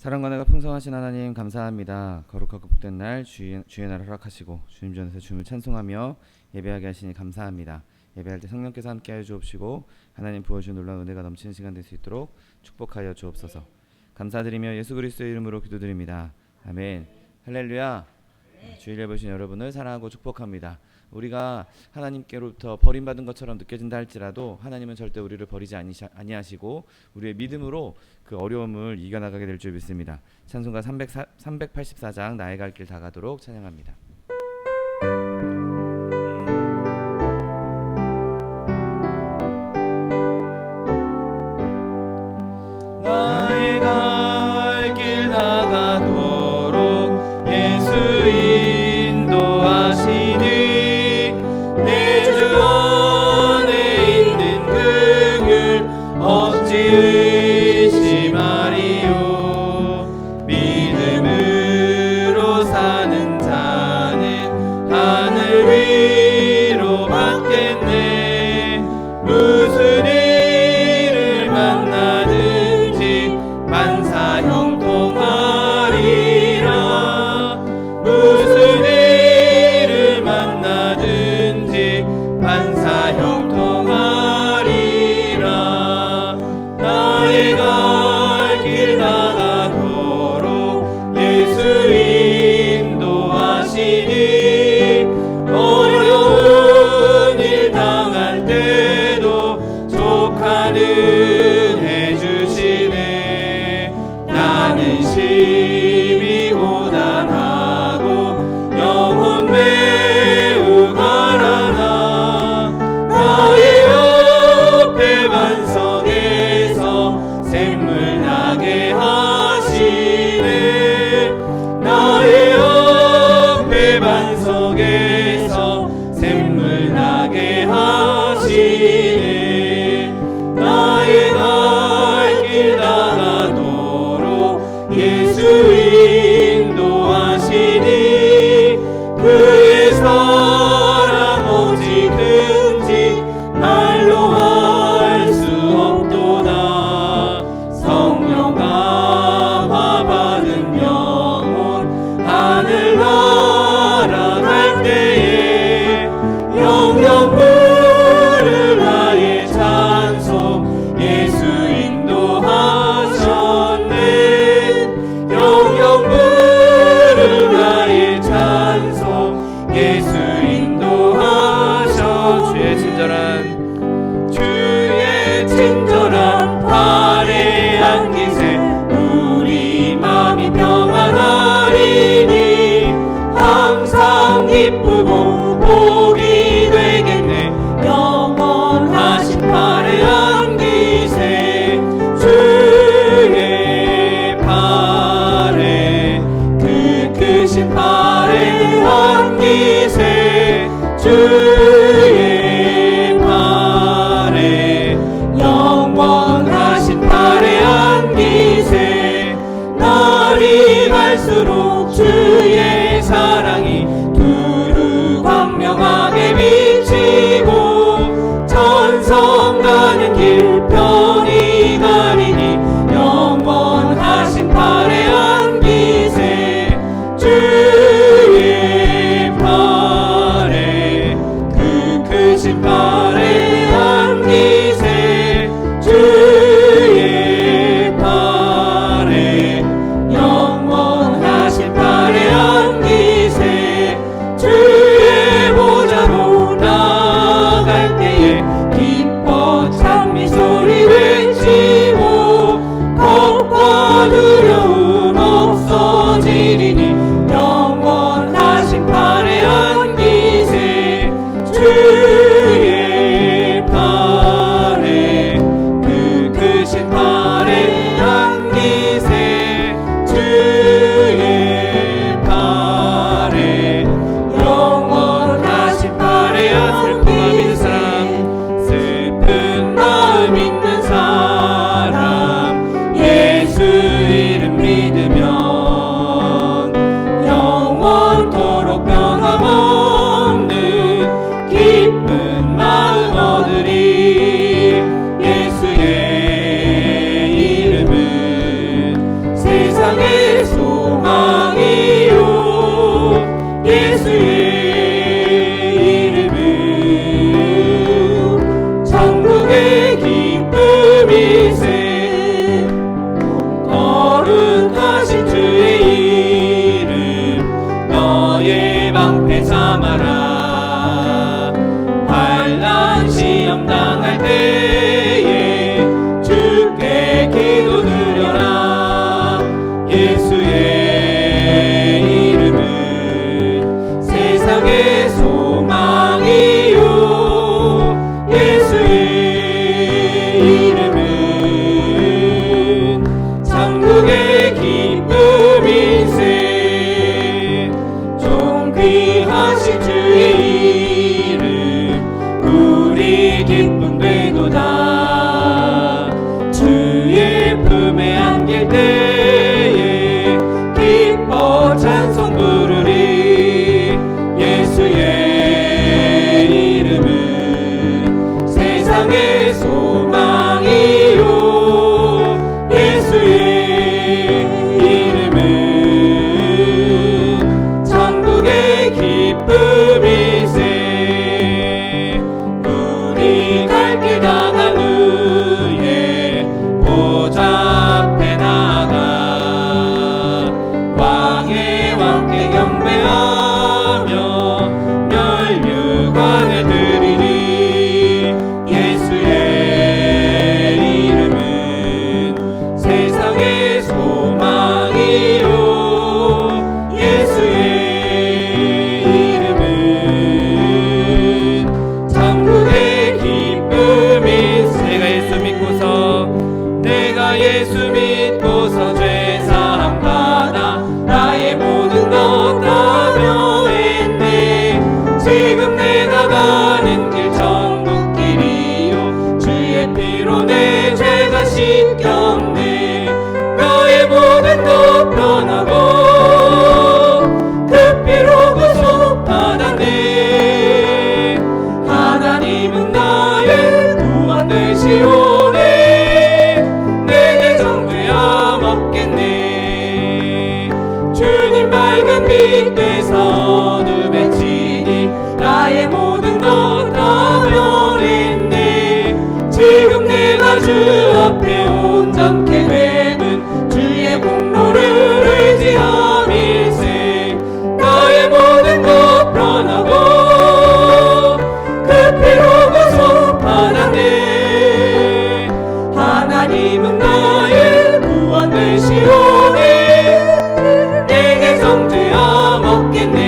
사랑과 내가 풍성하신 하나님 감사합니다. 거룩하고 복된 날 주의 날을 허락하시고 주님 전에서 주님을 찬송하며 예배하게 하시니 감사합니다. 예배할 때 성령께서 함께하여 주옵시고 하나님 부어주신 놀라운 은혜가 넘치는 시간 될 수 있도록 축복하여 주옵소서. 감사드리며 예수 그리스도의 이름으로 기도드립니다. 아멘. 할렐루야. 주일에 보신 여러분을 사랑하고 축복합니다. 우리가 하나님께로부터 버림받은 것처럼 느껴진다 할지라도 하나님은 절대 우리를 버리지 아니하시고 우리의 믿음으로 그 어려움을 이겨나가게 될 줄 믿습니다. 찬송가 384장 나의 갈 길 다 가도록 찬양합니다. 나의 갈 길 다 가도록 예수 인도하시니 어찌 의심하리요. 믿음으로 사는 자는 하늘 위로 받겠네. 무슨 일을 만나든지 만사 형통하리라. 무슨 일을 만나든지 만사 형통하리라. 나의 갈 길 다 가도록 예수 인도하시니 어려운 일 당할 때도 족한 은혜 주시네. 나는 심히 고단하고 영혼 매우 가난하. 나의 옆에 반석에서 샘물 나게 하시네. 나의 옆에 반석에서 샘물 나게 하시네. 나의 갈 길 다 가도록 예수 인도하시니 그의 사랑 오직 든지 말로 할 수 없도다. 성령 감화 받은 영혼 하늘 날아갈 때에 영영 부를 나의 찬송 예수 인도하셨네. 영영 부를 나의 찬송 예수 인도하셨네. 주의 친절한 발에 안기세 우리 맘이 평안하리니 항상 기쁘고 복이 되겠네. 영원하신 발에 안기세 주의 발에 그 크신 발에 안기세 주의 발에 영원하신 발에 안기세. 날이 갈수록 주의 사랑이 두루 광명하게 비치고 천성 가는 길 편히 가리니 영원하신 발에 안기세 주의 발에 그 크신 발에 안기세 주의 발에 영원하신 발에 안기세. 주의 보좌로 나갈 때에 기뻐 찬미 소리 외치고 겁과 두려움 없어지리니 영원하신 발에 안기세 주의 발에 그 크신 발에 안기세 주의 발에 영원하신 발에 안기세. 슬픔과 믿는 사람 슬픔과 마음이 기쁨되도다. 주의 품에 안길 때에 기뻐 찬송 부르리. 예수의 이름은 세상의 소망이요. 예수의 이름은 천국의 기쁨일세. 우리 갈 길 당한 후에 보좌 앞에 나가 왕의 왕께 경배하며 멸류관을 드리니. 예수의 이름은 세상의 소망이요. 예수의 이름은 천국의 기쁨일세. 내가 예수 믿고서 죄사함 받아 나의 모든 것 다 면했네. 지금 내가 가는 길 천국 길이요. 주의 피로 내 죄가 씻겼네. 나의 모든 것 변하고 그 피로 구속 받았네. 하나님은 나의 구원 되시오네. 내게 정죄함 없겠네. 주님 밝은 빛 되사 어둠에 치니 나의 모든 것 다 면했네. 지금 내가 주 앞에 온전케 됨은 주의 공로를 의지함일세. 나의 모든 것 변하고 그 피로 구속 받았네. 하나님은 나의 구원 되시오네. 내게 정죄함 없겠네.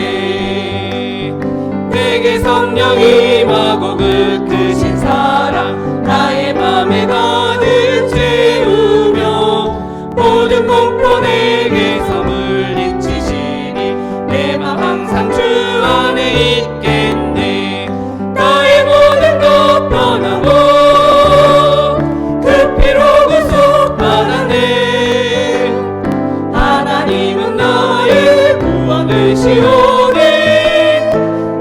내게 성령 임하고 그 크신 사랑 나의 맘에 가득 채우며 모든 공포 내게서 물리치시니 내 맘 항상 주 안에 있겠네. 나의 모든 것 변하고 그 피로 구속 받았네. 하나님은 나의 구원 되시오네.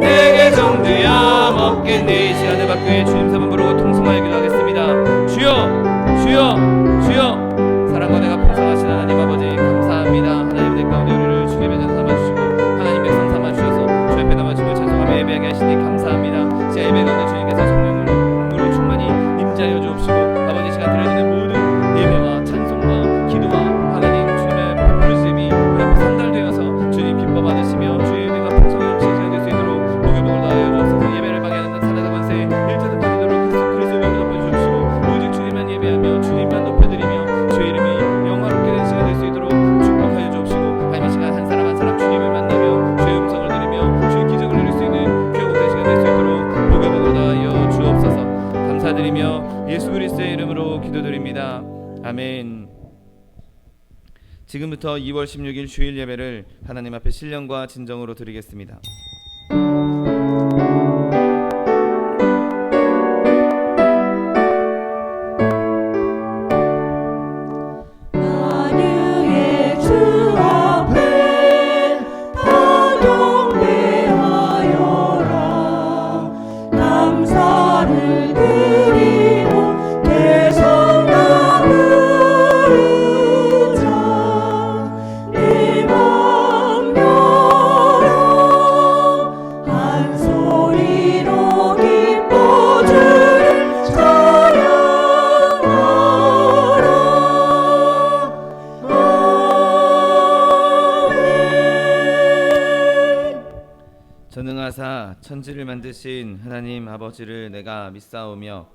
내게 정죄함 없겠네. 이 시간에 밖에 주님 사분 부르고 통성하여 기도하겠습니다. 주여 주여 주여. 사랑과 내가 풍성하신 하나님 아버지 감사합니다. 하나님 내 가운데 우리를 주의 백성 삼아주시고 하나님 백성 삼아주셔서 주 앞에 남아주고 찬송하며 예배하게 하시니 감사합니다. 제 예배 가운데 주님께서 성령으로 충만히 임재하여 주옵시고 아버지 시간 드려지는 모든 예배와 찬송과 기도와 하나님 주님의 부르심이 우리 앞에 상달되어서 주님 기뻐 받으시며 주의 은혜가 풍성히 넘치게 될 수 있도록 목에 복을 다하여 주옵소서. 예배를 방해하는 사단의 권세 일체도 되도록 그리스도의 이름으로 덮어주옵시고 오직 주님만 예배하며 주님만 높여드리며 주의 이름이 영화롭게 된 시간 될 수 있도록 축복하여 주옵시고 하나님 이 시간 한 사람 한 사람 주님을 만나며 주의 음성을 들으며 주의 기적을 누릴 수 있는 귀한 복된 시간 될 수 있도록 목에 복을 다하여 주옵소서. 감사드리며 예수 그리스도의 이름으로 기도드립니다. 아멘. 지금부터 2월 16일 주일 예배를 하나님 앞에 신령과 진정으로 드리겠습니다. 만유의 주 앞에 다 경배하여라. 감사를 드리고 대성나 부르자. 네 맘 열어 한 소리로 기뻐 주를 찬양하라. 전능하사 천지를 만드신 하나님 아버지를 내가 믿사오며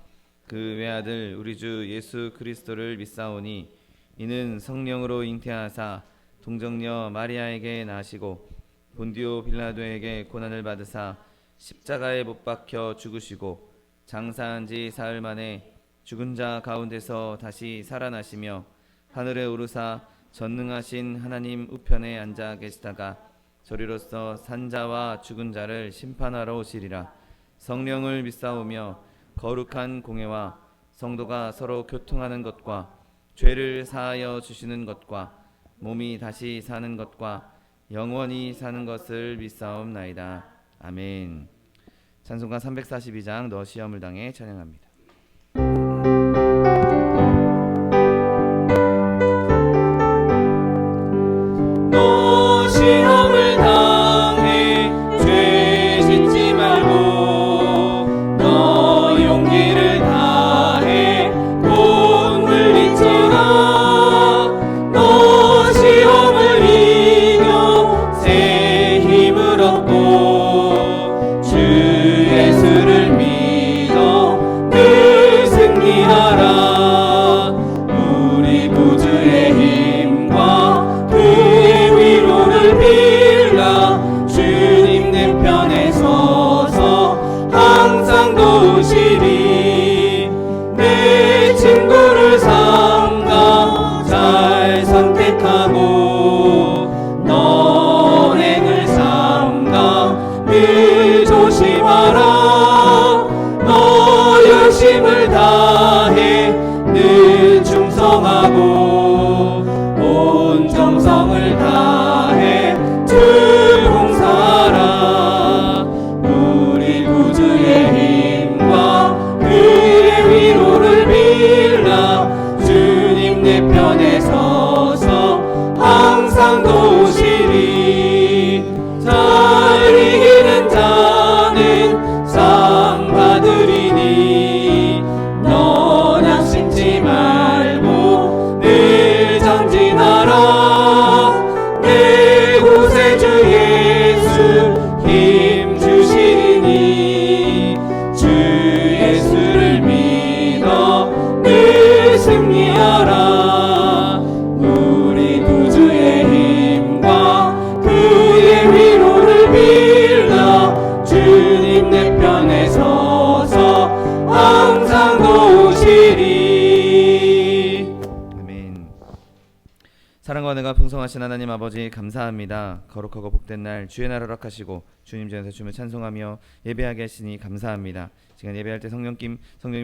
그 외아들 우리 주 예수 그리스도를 믿사오니 이는 성령으로 잉태하사 동정녀 마리아에게 나시고 본디오 빌라도에게 고난을 받으사 십자가에 못 박혀 죽으시고 장사한 지 사흘 만에 죽은 자 가운데서 다시 살아나시며 하늘에 오르사 전능하신 하나님 우편에 앉아 계시다가 저리로서 산자와 죽은 자를 심판하러 오시리라. 성령을 믿사오며 거룩한 공예와 성도가 서로 교통하는 것과 죄를 사하여 주시는 것과 몸이 다시 사는 것과 영원히 사는 것을 믿사옵나이다. 아멘. 찬송가 342장 너 시험을 당해 찬양합니다. 너 시험을 당해 죄 짓지 말고 너 용기를 다해 곧 물리쳐라. 너 시험을 이겨 새 힘을 얻고 주 예수를 믿어 늘 승리하라. 우리 구주의 힘과 그의 위로를 빌라. 주님 내 편에 서서 항상 도우시리. 내 친구를 삼가 잘 선택하고 너행을 삼가 늘 조심하라. 너 열심을 다해 늘 충성하고 온 정성을 다해 주 봉사하라. 우리 구주의 힘과 그의 위로를 빌라. 주님 내 편에 서서 항상 도우시리. 잘 이기는 자는 상 받으리니 넌 약심치 말고 늘 전진하라. 내 구세주 예수 힘 주시리니 주 예수를 믿어 늘 승리하라. 우리 구주의 힘과 그의 위로를 빌라. 주님 내 편에 서서 항상 도우시리. 아멘. 사랑과 은혜가 풍성하신 하나님 아버지 감사합니다. 거룩하고 복된 날 주의 날을 허락하시고 주님 전에서 주님을 찬송하며 예배하게 하시니 감사합니다. 시간 예배할 때 성령님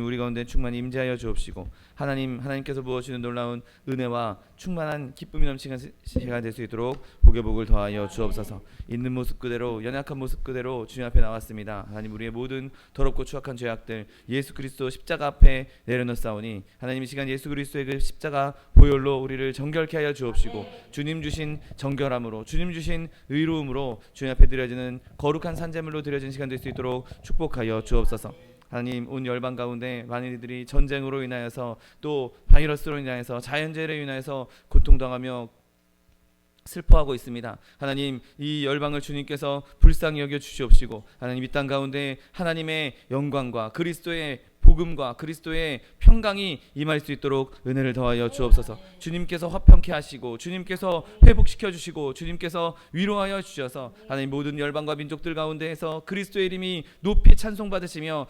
우리 가운데 충만히 임재하여 주옵시고 하나님께서 부어주시는 놀라운 은혜와 충만한 기쁨이 넘치는 시간 될 수 있도록 복의 복을 더하여 주옵소서. 있는 모습 그대로 연약한 모습 그대로 주님 앞에 나왔습니다. 하나님 우리의 모든 더럽고 추악한 죄악들 예수 그리스도 십자가 앞에 내려놓사오니 하나님 이 시간 예수 그리스도의 그 십자가 보혈로 우리를 정결케 하여 주옵시고 주님 주신 정결함으로 주님 주신 의로움으로 주님 앞에 드려지는 거룩한 산제물로 드려진 시간 될 수 있도록 축복하여 주옵소서. 하나님 온 열방 가운데 많은 이들이 전쟁으로 인하여서 또 바이러스로 인하여서 자연재해로 인하여서 고통당하며 슬퍼하고 있습니다. 하나님 이 열방을 주님께서 불쌍히 여겨 주시옵시고 하나님 이 땅 가운데 하나님의 영광과 그리스도의 복음과 그리스도의 평강이 임할 수 있도록 은혜를 더하여 주옵소서. 주님께서 화평케 하시고 주님께서 회복시켜 주시고 주님께서 위로하여 주셔서 하나님 모든 열방과 민족들 가운데에서 그리스도의 이름이 높이 찬송받으시며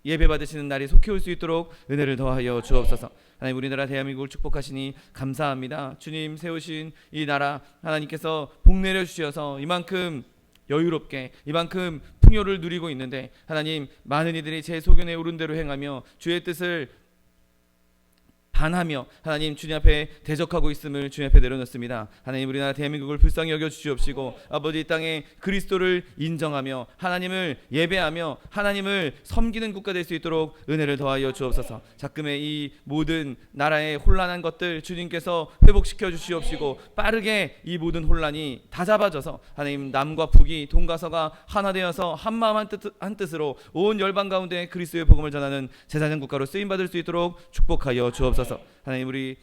예배 받으시는 날이 속히 올 수 있도록 은혜를 더하여 주옵소서. 하나님 우리나라 대한민국을 축복하시니 감사합니다. 주님 세우신 이 나라 하나님께서 복 내려 주셔서 이만큼 여유롭게 이만큼 풍요를 누리고 있는데 하나님 많은 이들이 제 소견에 오른 대로 행하며 주의 뜻을 반하며 하나님 주님 앞에 대적하고 있음을 주님 앞에 내려놓습니다. 하나님 우리나라 대한민국을 불쌍히 여겨 주시옵시고 아버지 이 땅에 그리스도를 인정하며 하나님을 예배하며 하나님을 섬기는 국가 될 수 있도록 은혜를 더하여 주옵소서. 자금의 이 모든 나라의 혼란한 것들 주님께서 회복시켜 주시옵시고 빠르게 이 모든 혼란이 다 잡아져서 하나님 남과 북이 동과 서가 하나 되어서 한마음 한뜻으로 온 열방 가운데 그리스도의 복음을 전하는 제사장 국가로 쓰임받을 수 있도록 축복하여 주옵소서. 하나님 우리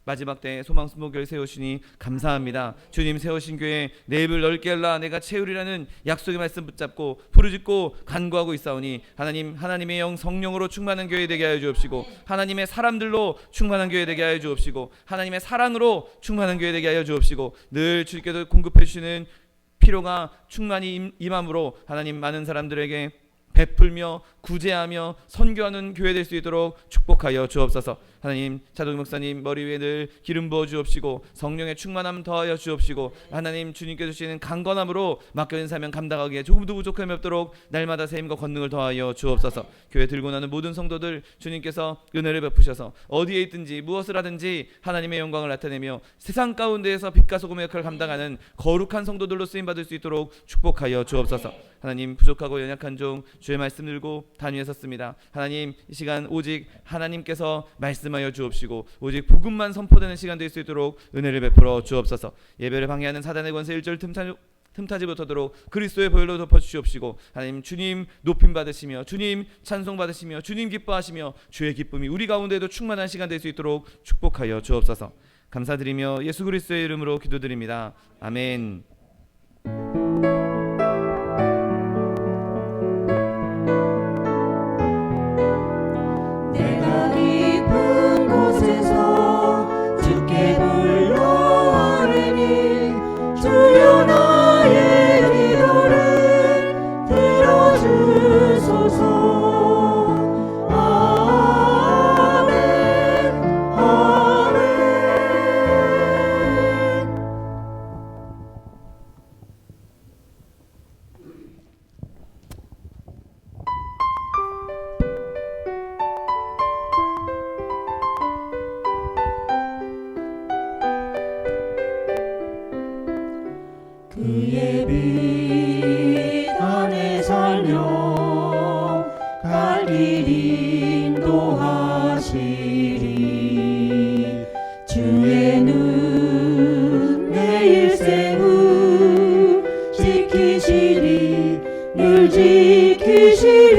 마지막 때 소망수목교회 세우시니 감사합니다. 주님 세우신 교회 내 입을 넓게 열라 내가 채우리라는 약속의 말씀 붙잡고 부르짖고 간구하고 있사오니 하나님의 영 성령으로 충만한 교회 되게 하여 주옵시고 하나님의 사람들로 충만한 교회 되게 하여 주옵시고 하나님의 사랑으로 충만한 교회 되게 하여 주옵시고 늘 주께서 공급해 주시는 필요가 충만히 임함으로 하나님 많은 사람들에게 베풀며 구제하며 선교하는 교회 될 수 있도록 축복하여 주옵소서. 하나님, 자동 목사님 머리 위에 늘 기름 부어 주옵시고 성령의 충만함 더하여 주옵시고, 하나님 주님께서 주시는 강건함으로 맡겨진 사명 감당하기에 조금도 부족함이 없도록 날마다 세임과 권능을 더하여 주옵소서. 교회 들고 나는 모든 성도들 주님께서 은혜를 베푸셔서 어디에 있든지 무엇을 하든지 하나님의 영광을 나타내며 세상 가운데에서 빛과 소금의 역할을 감당하는 거룩한 성도들로 쓰임받을 수 있도록 축복하여 주옵소서. 하나님, 부족하고 연약한 종 주의 말씀 들고 단위에 섰습니다. 하나님, 이 시간 오직 하나님께서 말씀하여 주옵시고 오직 복음만 선포되는 시간 될 수 있도록 은혜를 베풀어 주옵소서. 예배를 방해하는 사단의 권세 일절 틈타지 못하도록 그리스도의 보혈로 덮어주시옵시고, 하나님 주님 높임 받으시며 주님 찬송 받으시며 주님 기뻐하시며 주의 기쁨이 우리 가운데도 충만한 시간 될 수 있도록 축복하여 주옵소서. 감사드리며 예수 그리스도의 이름으로 기도드립니다. 아멘. 내가 깊은 곳에서 주께 불러오르니 주여 나의 기도를 들어주소서. 아멘 아멘. 그의 빛 안에 살며 갈 길 인도하시리. 주의 눈 내 일생을 지키시리. 늘 지키시리.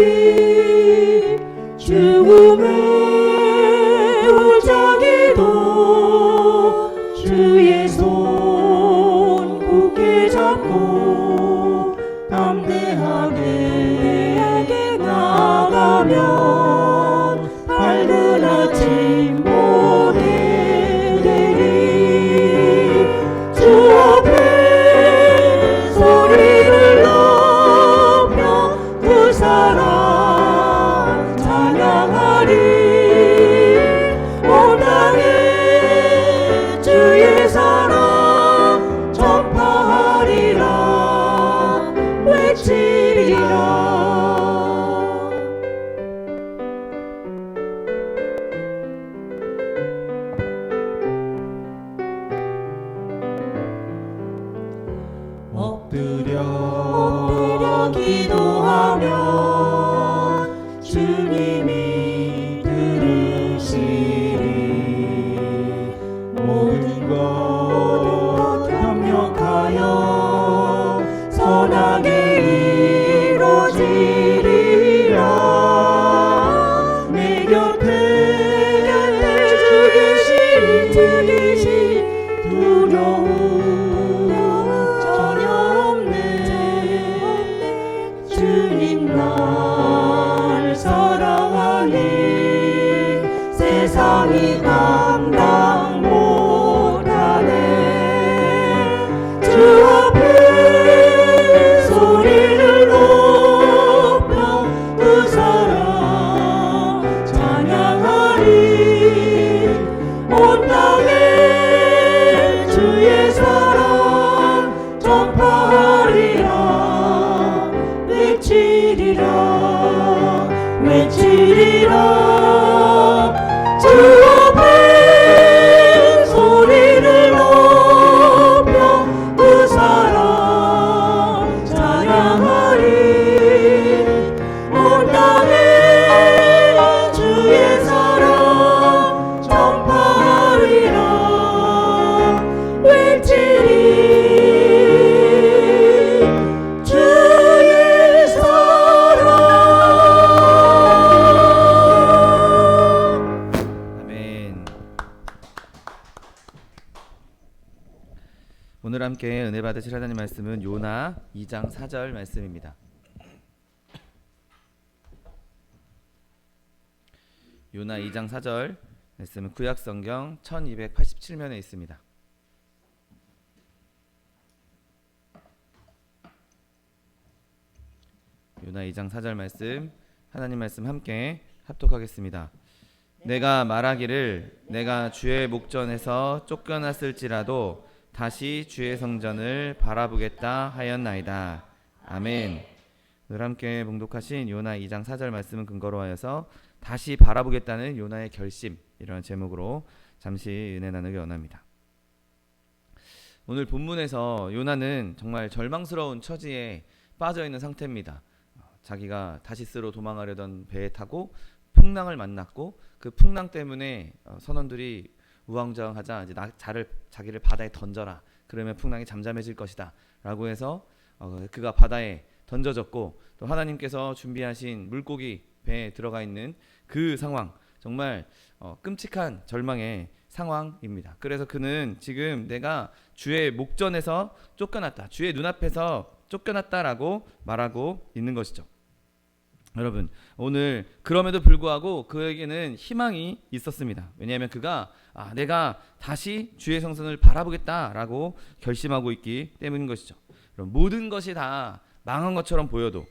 죽음의 울적이도 주의 손 굳게 잡고 담대하게 나아가면 밝은 아침 보게 되리. 주 앞에 소리를 높여 그 사랑 찬양하리. 온 땅에 주의 사랑 전파하리라. 외치리라. 엎드려 기도하면 주님이 들으시리. 모든 것 협력하여 선하게 이루어지리라. 내 곁에 주 계시리. 두려움 전혀 없네. 주님 날 사랑하니 세상이 감당 못하네. 주 앞에 소리를 높여 그 사랑 찬양하리. 온 땅에 주의 사랑 전파하리라. 외치리라. 외치리라. 주 앞에 소리를 높여 그 사랑 찬양하리. 온 땅에 주의 사랑 전파하리라. 외치리. 주의 사랑. 아멘. 오늘 함께 은혜 받으실 하나님 말씀은 요나 2장 4절 말씀입니다. 요나 2장 4절 말씀은 구약성경 1287면에 있습니다. 요나 요나 2장 4절 말씀, 하나님 말씀 함께 합독하겠습니다. 내가 말하기를 내가 주의 목전에서 쫓겨났을지라도 다시 주의 성전을 바라보겠다 하였나이다. 아멘. 오늘 함께 봉독하신 요나 2장 4절 말씀은 근거로 하여서 다시 바라보겠다는 요나의 결심, 이런 제목으로 잠시 은혜 나누기 원합니다. 오늘 본문에서 요나는 정말 절망스러운 처지에 빠져 있는 상태입니다. 자기가 다시스로 도망하려던 배에 타고 풍랑을 만났고, 그 풍랑 때문에 선원들이 우왕좌왕하자 이제 자기를 바다에 던져라, 그러면 풍랑이 잠잠해질 것이다 라고 해서 그가 바다에 던져졌고, 또 하나님께서 준비하신 물고기 배에 들어가 있는 그 상황, 정말 끔찍한 절망의 상황입니다. 그래서 그는 지금 내가 주의 목전에서 쫓겨났다, 주의 눈앞에서 쫓겨났다라고 말하고 있는 것이죠. 여러분, 오늘 그럼에도 불구하고 그에게는 희망이 있었습니다. 왜냐하면 그가 내가 다시 주의 성전을 바라보겠다라고 결심하고 있기 때문인 것이죠. 여러분, 모든 것이 다 망한 것처럼 보여도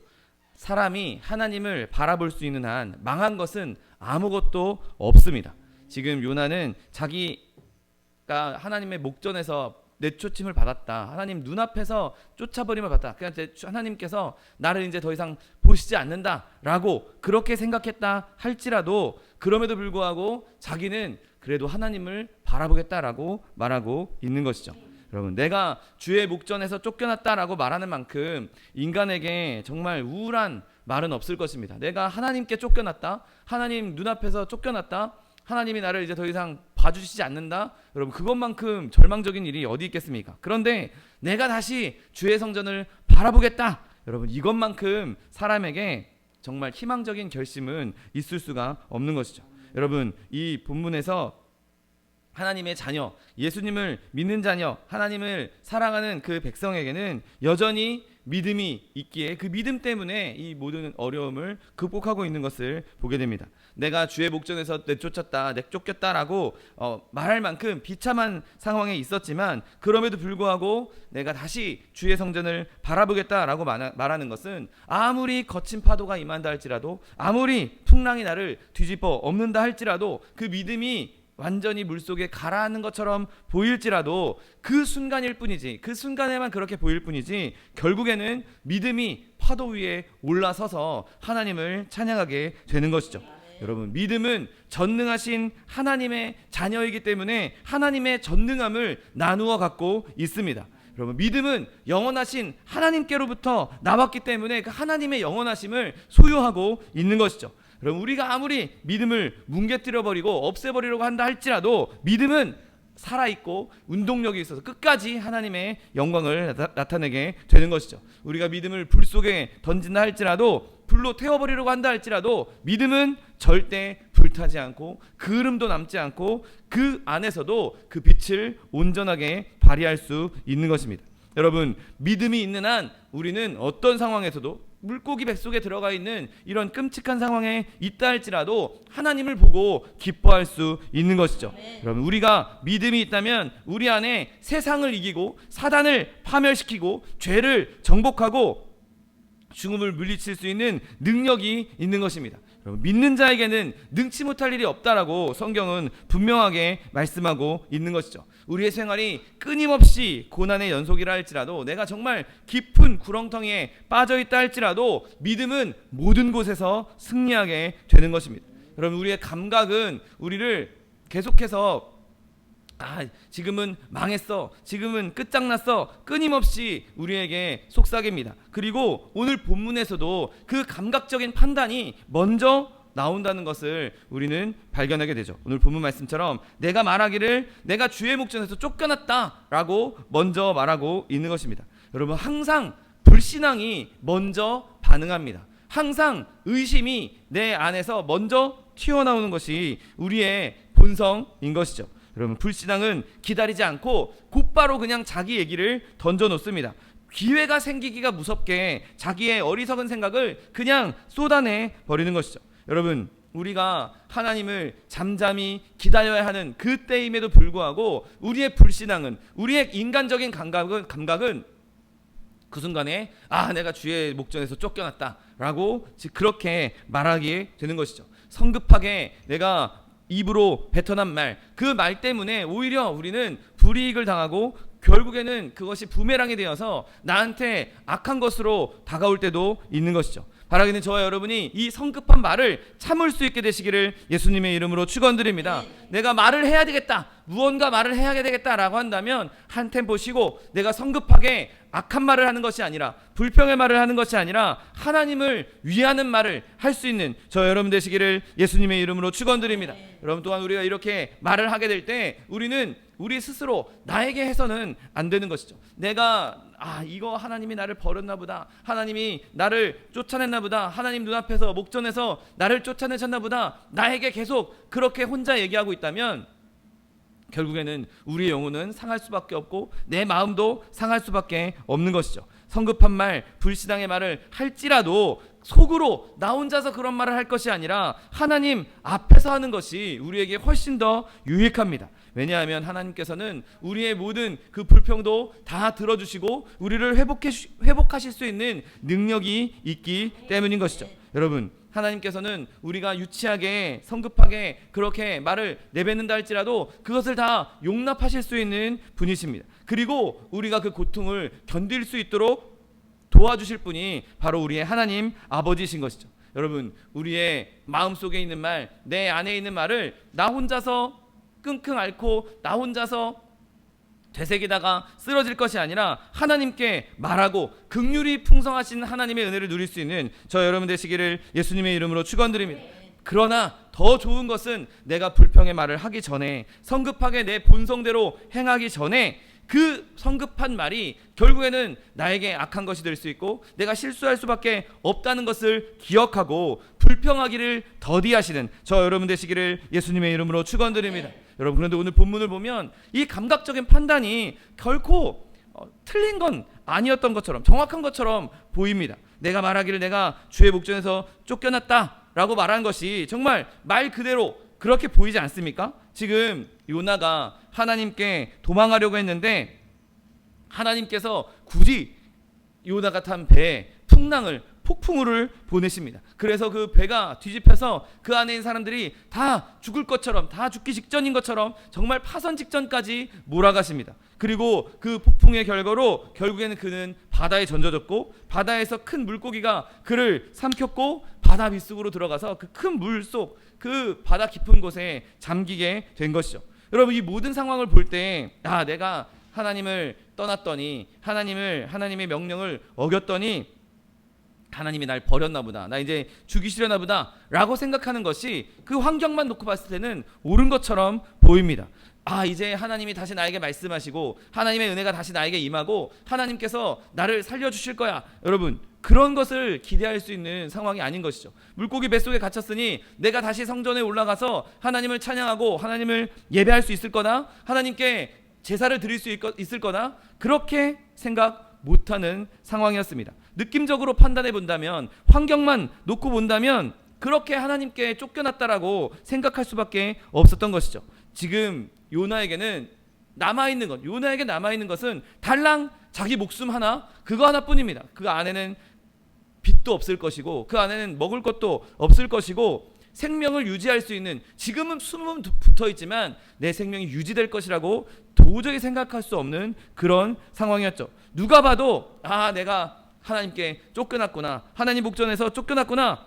사람이 하나님을 바라볼 수 있는 한 망한 것은 아무것도 없습니다. 지금 요나는 자기가 하나님의 목전에서 내쫓임을 받았다, 하나님 눈앞에서 쫓아버림을 받았다, 그냥 하나님께서 나를 이제 더 이상 보시지 않는다라고 그렇게 생각했다 할지라도, 그럼에도 불구하고 자기는 그래도 하나님을 바라보겠다라고 말하고 있는 것이죠. 여러분, 내가 주의 목전에서 쫓겨났다라고 말하는 만큼 인간에게 정말 우울한 말은 없을 것입니다. 내가 하나님께 쫓겨났다, 하나님 눈앞에서 쫓겨났다, 하나님이 나를 이제 더 이상 봐주시지 않는다, 여러분, 그것만큼 절망적인 일이 어디 있겠습니까? 그런데 내가 다시 주의 성전을 바라보겠다, 여러분, 이것만큼 사람에게 정말 희망적인 결심은 있을 수가 없는 것이죠. 여러분, 이 본문에서 하나님의 자녀, 예수님을 믿는 자녀, 하나님을 사랑하는 그 백성에게는 여전히 믿음이 있기에 그 믿음 때문에 이 모든 어려움을 극복하고 있는 것을 보게 됩니다. 내가 주의 목전에서 내쫓겼다라고 말할 만큼 비참한 상황에 있었지만, 그럼에도 불구하고 내가 다시 주의 성전을 바라보겠다라고 말하는 것은 아무리 거친 파도가 임한다 할지라도, 아무리 풍랑이 나를 뒤집어 엎는다 할지라도, 그 믿음이 완전히 물속에 가라앉는 것처럼 보일지라도 그 순간일 뿐이지, 그 순간에만 그렇게 보일 뿐이지, 결국에는 믿음이 파도 위에 올라서서 하나님을 찬양하게 되는 것이죠. 여러분, 믿음은 전능하신 하나님의 자녀이기 때문에 하나님의 전능함을 나누어 갖고 있습니다. 여러분, 믿음은 영원하신 하나님께로부터 나왔기 때문에 그 하나님의 영원하심을 소유하고 있는 것이죠. 여러분, 우리가 아무리 믿음을 뭉개뜨려버리고 없애버리려고 한다 할지라도 믿음은 살아있고 운동력이 있어서 끝까지 하나님의 영광을 나타내게 되는 것이죠. 우리가 믿음을 불 속에 던진다 할지라도, 불로 태워버리려고 한다 할지라도 믿음은 절대 불타지 않고 그을음도 남지 않고 그 안에서도 그 빛을 온전하게 발휘할 수 있는 것입니다. 여러분, 믿음이 있는 한 우리는 어떤 상황에서도, 물고기 뱃속에 들어가 있는 이런 끔찍한 상황에 있다 할지라도 하나님을 보고 기뻐할 수 있는 것이죠. 여러분, 우리가 믿음이 있다면 우리 안에 세상을 이기고 사단을 파멸시키고 죄를 정복하고 죽음을 물리칠 수 있는 능력이 있는 것입니다. 여러분, 믿는 자에게는 능치 못할 일이 없다라고 성경은 분명하게 말씀하고 있는 것이죠. 우리의 생활이 끊임없이 고난의 연속이라 할지라도, 내가 정말 깊은 구렁텅이에 빠져있다 할지라도 믿음은 모든 곳에서 승리하게 되는 것입니다. 여러분, 우리의 감각은 우리를 계속해서 지금은 망했어, 지금은 끝장났어, 끊임없이 우리에게 속삭입니다. 그리고 오늘 본문에서도 그 감각적인 판단이 먼저 나온다는 것을 우리는 발견하게 되죠. 오늘 본문 말씀처럼 내가 말하기를 내가 주의 목전에서 쫓겨났다라고 먼저 말하고 있는 것입니다. 여러분, 항상 불신앙이 먼저 반응합니다. 항상 의심이 내 안에서 먼저 튀어나오는 것이 우리의 본성인 것이죠. 여러분, 불신앙은 기다리지 않고 곧바로 그냥 자기 얘기를 던져놓습니다. 기회가 생기기가 무섭게 자기의 어리석은 생각을 그냥 쏟아내 버리는 것이죠. 여러분, 우리가 하나님을 잠잠히 기다려야 하는 그때임에도 불구하고 우리의 불신앙은, 우리의 인간적인 감각은 그 순간에 내가 주의 목전에서 쫓겨났다라고 그렇게 말하게 되는 것이죠. 성급하게 내가 입으로 뱉어난 말, 그 말 때문에 오히려 우리는 불이익을 당하고 결국에는 그것이 부메랑이 되어서 나한테 악한 것으로 다가올 때도 있는 것이죠. 바라기는 저와 여러분이 이 성급한 말을 참을 수 있게 되시기를 예수님의 이름으로 축원드립니다. 내가 말을 해야 되겠다, 무언가 말을 해야 되겠다라고 한다면 한 템포 쉬고 내가 성급하게 악한 말을 하는 것이 아니라, 불평의 말을 하는 것이 아니라 하나님을 위하는 말을 할 수 있는 저 여러분 되시기를 예수님의 이름으로 축원드립니다. 여러분 또한 우리가 이렇게 말을 하게 될 때 우리는 우리 스스로 나에게 해서는 안 되는 것이죠. 내가 이거 하나님이 나를 버렸나 보다, 하나님이 나를 쫓아냈나 보다, 하나님 눈앞에서 목전에서 나를 쫓아내셨나 보다, 나에게 계속 그렇게 혼자 얘기하고 있다면 결국에는 우리의 영혼은 상할 수밖에 없고 내 마음도 상할 수밖에 없는 것이죠. 성급한 말, 불신앙의 말을 할지라도 속으로 나 혼자서 그런 말을 할 것이 아니라 하나님 앞에서 하는 것이 우리에게 훨씬 더 유익합니다. 왜냐하면 하나님께서는 우리의 모든 그 불평도 다 들어주시고 우리를 회복하실 수 있는 능력이 있기 때문인 것이죠. 여러분, 하나님께서는 우리가 유치하게 성급하게 그렇게 말을 내뱉는다 할지라도 그것을 다 용납하실 수 있는 분이십니다. 그리고 우리가 그 고통을 견딜 수 있도록 도와주실 분이 바로 우리의 하나님 아버지이신 것이죠. 여러분, 우리의 마음속에 있는 말, 내 안에 있는 말을 나 혼자서 끙끙 앓고 나 혼자서 되새기다가 쓰러질 것이 아니라 하나님께 말하고 긍휼이 풍성하신 하나님의 은혜를 누릴 수 있는 저 여러분 되시기를 예수님의 이름으로 축원드립니다. 그러나 더 좋은 것은 내가 불평의 말을 하기 전에, 성급하게 내 본성대로 행하기 전에 그 성급한 말이 결국에는 나에게 악한 것이 될 수 있고 내가 실수할 수밖에 없다는 것을 기억하고 불평하기를 더디하시는 저 여러분 되시기를 예수님의 이름으로 축원드립니다. 여러분, 그런데 오늘 본문을 보면 이 감각적인 판단이 결코 틀린 건 아니었던 것처럼, 정확한 것처럼 보입니다. 내가 말하기를 내가 주의 목전에서 쫓겨났다라고 말한 것이 정말 말 그대로 그렇게 보이지 않습니까? 지금 요나가 하나님께 도망하려고 했는데 하나님께서 굳이 요나가 탄 배에 폭풍우를 보내십니다. 그래서 그 배가 뒤집혀서 그 안에 있는 사람들이 다 죽을 것처럼, 다 죽기 직전인 것처럼 정말 파선 직전까지 몰아가십니다. 그리고 그 폭풍의 결과로 결국에는 그는 바다에 던져졌고 바다에서 큰 물고기가 그를 삼켰고 바다 밑속으로 들어가서 그 큰 물속, 그 바다 깊은 곳에 잠기게 된 것이죠. 여러분, 이 모든 상황을 볼 때 내가 하나님을 떠났더니, 하나님의 명령을 어겼더니 하나님이 날 버렸나 보다, 나 이제 죽이시려나 보다 라고 생각하는 것이 그 환경만 놓고 봤을 때는 옳은 것처럼 보입니다. 이제 하나님이 다시 나에게 말씀하시고 하나님의 은혜가 다시 나에게 임하고 하나님께서 나를 살려주실 거야. 여러분, 그런 것을 기대할 수 있는 상황이 아닌 것이죠. 물고기 뱃속에 갇혔으니 내가 다시 성전에 올라가서 하나님을 찬양하고 하나님을 예배할 수 있을 거나 하나님께 제사를 드릴 수 있을 거나 그렇게 생각 못하는 상황이었습니다. 느낌적으로 판단해 본다면, 환경만 놓고 본다면 그렇게 하나님께 쫓겨났다라고 생각할 수밖에 없었던 것이죠. 지금 요나에게 남아있는 것은 달랑 자기 목숨 하나, 그거 하나뿐입니다. 그 안에는 빚도 없을 것이고 그 안에는 먹을 것도 없을 것이고 생명을 유지할 수 있는, 지금은 숨은 붙어있지만 내 생명이 유지될 것이라고 도저히 생각할 수 없는 그런 상황이었죠. 누가 봐도 내가 하나님께 쫓겨났구나, 하나님 목전에서 쫓겨났구나,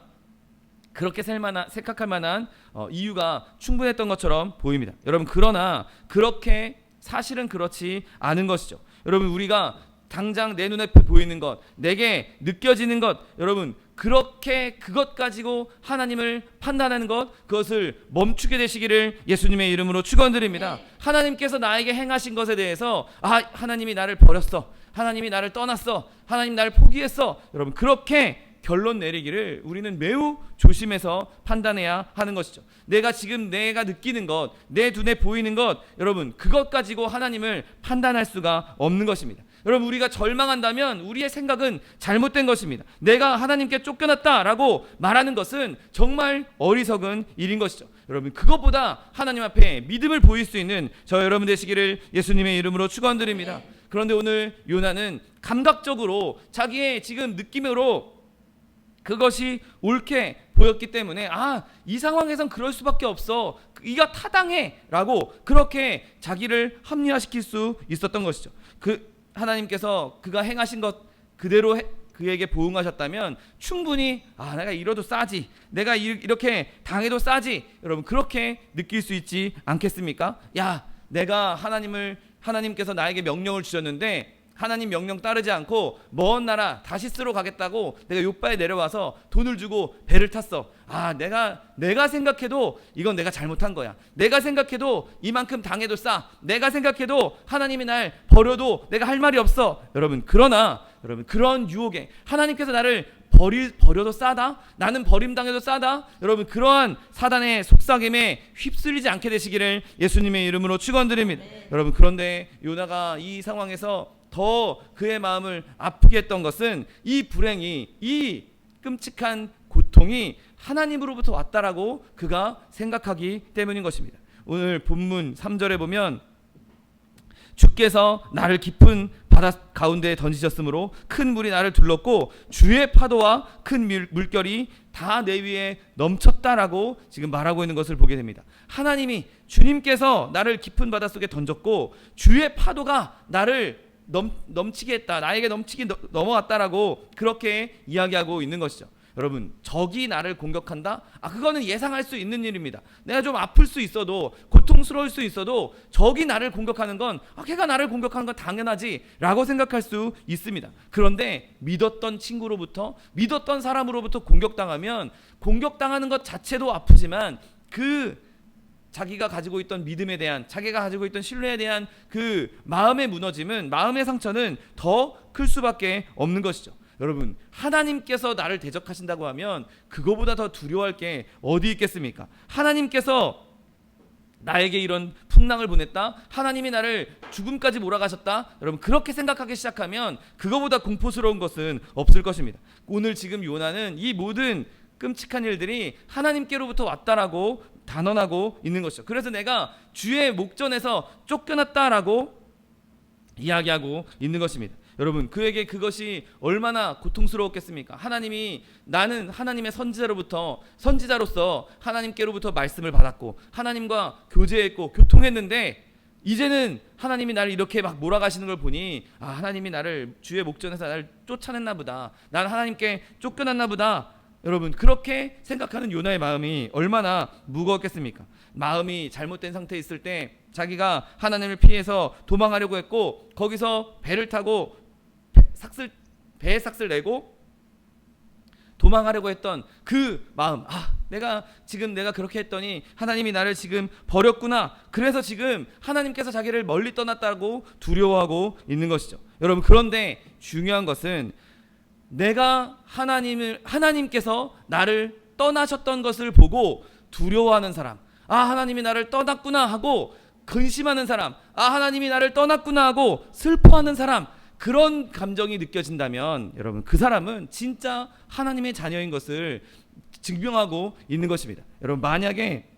그렇게 생각할 만한 이유가 충분했던 것처럼 보입니다. 여러분, 그러나 그렇게 사실은 그렇지 않은 것이죠. 여러분, 우리가 당장 내 눈앞에 보이는 것, 내게 느껴지는 것, 여러분, 그렇게 그것 가지고 하나님을 판단하는 것, 그것을 멈추게 되시기를 예수님의 이름으로 축원드립니다. 하나님께서 나에게 행하신 것에 대해서 하나님이 나를 버렸어, 하나님이 나를 떠났어, 하나님 나를 포기했어, 여러분, 그렇게 결론 내리기를 우리는 매우 조심해서 판단해야 하는 것이죠. 내가 느끼는 것, 내 눈에 보이는 것, 여러분, 그것 가지고 하나님을 판단할 수가 없는 것입니다. 여러분, 우리가 절망한다면 우리의 생각은 잘못된 것입니다. 내가 하나님께 쫓겨났다라고 말하는 것은 정말 어리석은 일인 것이죠. 여러분, 그것보다 하나님 앞에 믿음을 보일 수 있는 저 여러분 되시기를 예수님의 이름으로 축원드립니다. 그런데 오늘 요나는 감각적으로 자기의 지금 느낌으로 그것이 옳게 보였기 때문에 이 상황에선 그럴 수밖에 없어, 이가 타당해 라고 그렇게 자기를 합리화시킬 수 있었던 것이죠. 하나님께서 그가 행하신 것 그대로 그에게 보응하셨다면 충분히 내가 이뤄도 싸지, 내가 이렇게 당해도 싸지, 여러분 그렇게 느낄 수 있지 않겠습니까? 내가 하나님께서 나에게 명령을 주셨는데 하나님 명령 따르지 않고 먼 나라 다시스로 가겠다고 내가 요바에 내려와서 돈을 주고 배를 탔어. 내가 생각해도 이건 내가 잘못한 거야. 내가 생각해도 이만큼 당해도 싸. 내가 생각해도 하나님이 날 버려도 내가 할 말이 없어. 그러나 그런 유혹에 하나님께서 나를 버려도 싸다, 나는 버림당해도 싸다, 여러분 그러한 사단의 속삭임에 휩쓸리지 않게 되시기를 예수님의 이름으로 축원드립니다. 여러분, 그런데 요나가 이 상황에서 더 그의 마음을 아프게 했던 것은 이 불행이, 이 끔찍한 고통이 하나님으로부터 왔다라고 그가 생각하기 때문인 것입니다. 오늘 본문 3절에 보면 주께서 나를 깊은 바다 가운데에 던지셨으므로 큰 물이 나를 둘렀고 주의 파도와 큰 물결이 다 내 위에 넘쳤다라고 지금 말하고 있는 것을 보게 됩니다. 하나님이, 주님께서 나를 깊은 바다 속에 던졌고 주의 파도가 나를 넘치게 했다, 나에게 넘치게 넘어왔다라고 그렇게 이야기하고 있는 것이죠. 여러분, 적이 나를 공격한다? 그거는 예상할 수 있는 일입니다. 내가 좀 아플 수 있어도, 고통스러울 수 있어도 적이 나를 공격하는 건 걔가 나를 공격하는 건 당연하지 라고 생각할 수 있습니다. 그런데 믿었던 친구로부터, 믿었던 사람으로부터 공격당하면 공격당하는 것 자체도 아프지만 자기가 가지고 있던 믿음에 대한, 자기가 가지고 있던 신뢰에 대한 그 마음의 무너짐은, 마음의 상처는 더 클 수밖에 없는 것이죠. 여러분, 하나님께서 나를 대적하신다고 하면 그거보다 더 두려워할 게 어디 있겠습니까? 하나님께서 나에게 이런 풍랑을 보냈다, 하나님이 나를 죽음까지 몰아가셨다, 여러분 그렇게 생각하기 시작하면 그거보다 공포스러운 것은 없을 것입니다. 오늘 지금 요나는 이 모든 끔찍한 일들이 하나님께로부터 왔다라고 단언하고 있는 것이죠. 그래서 내가 주의 목전에서 쫓겨났다라고 이야기하고 있는 것입니다. 여러분, 그에게 그것이 얼마나 고통스러웠겠습니까? 나는 하나님의 선지자로서 하나님께로부터 말씀을 받았고 하나님과 교제했고 교통했는데 이제는 하나님이 나를 이렇게 막 몰아가시는 걸 보니 하나님이 나를 주의 목전에서 나를 쫓아냈나 보다, 나는 하나님께 쫓겨났나 보다. 여러분, 그렇게 생각하는 요나의 마음이 얼마나 무거웠겠습니까? 마음이 잘못된 상태에 있을 때 자기가 하나님을 피해서 도망하려고 했고 거기서 배를 타고 배에 삭슬 내고 도망하려고 했던 그 마음, 내가 그렇게 했더니 하나님이 나를 지금 버렸구나, 그래서 지금 하나님께서 자기를 멀리 떠났다고 두려워하고 있는 것이죠. 여러분, 그런데 중요한 것은 내가 하나님께서 나를 떠나셨던 것을 보고 두려워하는 사람, 하나님이 나를 떠났구나 하고 근심하는 사람, 하나님이 나를 떠났구나 하고 슬퍼하는 사람, 그런 감정이 느껴진다면 여러분, 그 사람은 진짜 하나님의 자녀인 것을 증명하고 있는 것입니다. 여러분, 만약에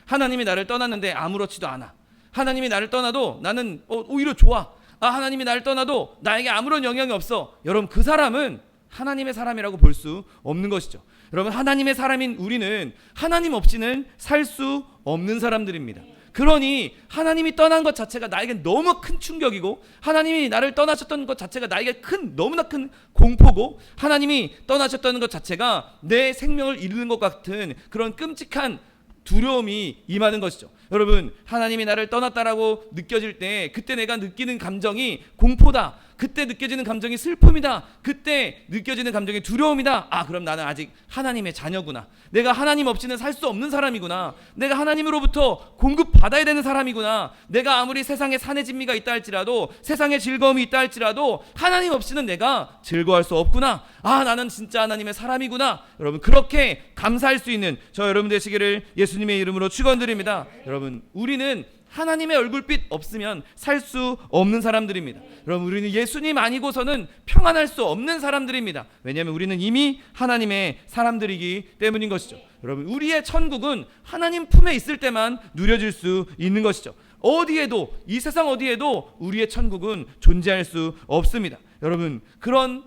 하나님이 나를 떠났는데 아무렇지도 않아, 하나님이 나를 떠나도 나는 오히려 좋아, 하나님이 나를 떠나도 나에게 아무런 영향이 없어, 여러분 그 사람은 하나님의 사람이라고 볼 수 없는 것이죠. 여러분, 하나님의 사람인 우리는 하나님 없이는 살 수 없는 사람들입니다. 그러니 하나님이 떠난 것 자체가 나에게 너무 큰 충격이고, 하나님이 나를 떠나셨던 것 자체가 나에게 너무나 큰 공포고, 하나님이 떠나셨다는 것 자체가 내 생명을 잃는 것 같은 그런 끔찍한 두려움이 임하는 것이죠. 여러분, 하나님이 나를 떠났다라고 느껴질 때 그때 내가 느끼는 감정이 공포다, 그때 느껴지는 감정이 슬픔이다, 그때 느껴지는 감정이 두려움이다. 그럼 나는 아직 하나님의 자녀구나, 내가 하나님 없이는 살 수 없는 사람이구나, 내가 하나님으로부터 공급받아야 되는 사람이구나, 내가 아무리 세상에 산의 진미가 있다 할지라도, 세상에 즐거움이 있다 할지라도 하나님 없이는 내가 즐거워할 수 없구나, 나는 진짜 하나님의 사람이구나. 여러분, 그렇게 감사할 수 있는 저 여러분 되시기를 예수님의 이름으로 축원드립니다. 여러분, 우리는 하나님의 얼굴빛 없으면 살 수 없는 사람들입니다. 여러분, 우리는 예수님 아니고서는 평안할 수 없는 사람들입니다. 왜냐하면 우리는 이미 하나님의 사람들이기 때문인 것이죠. 여러분, 우리의 천국은 하나님 품에 있을 때만 누려질 수 있는 것이죠. 어디에도, 이 세상 어디에도 우리의 천국은 존재할 수 없습니다. 여러분, 그런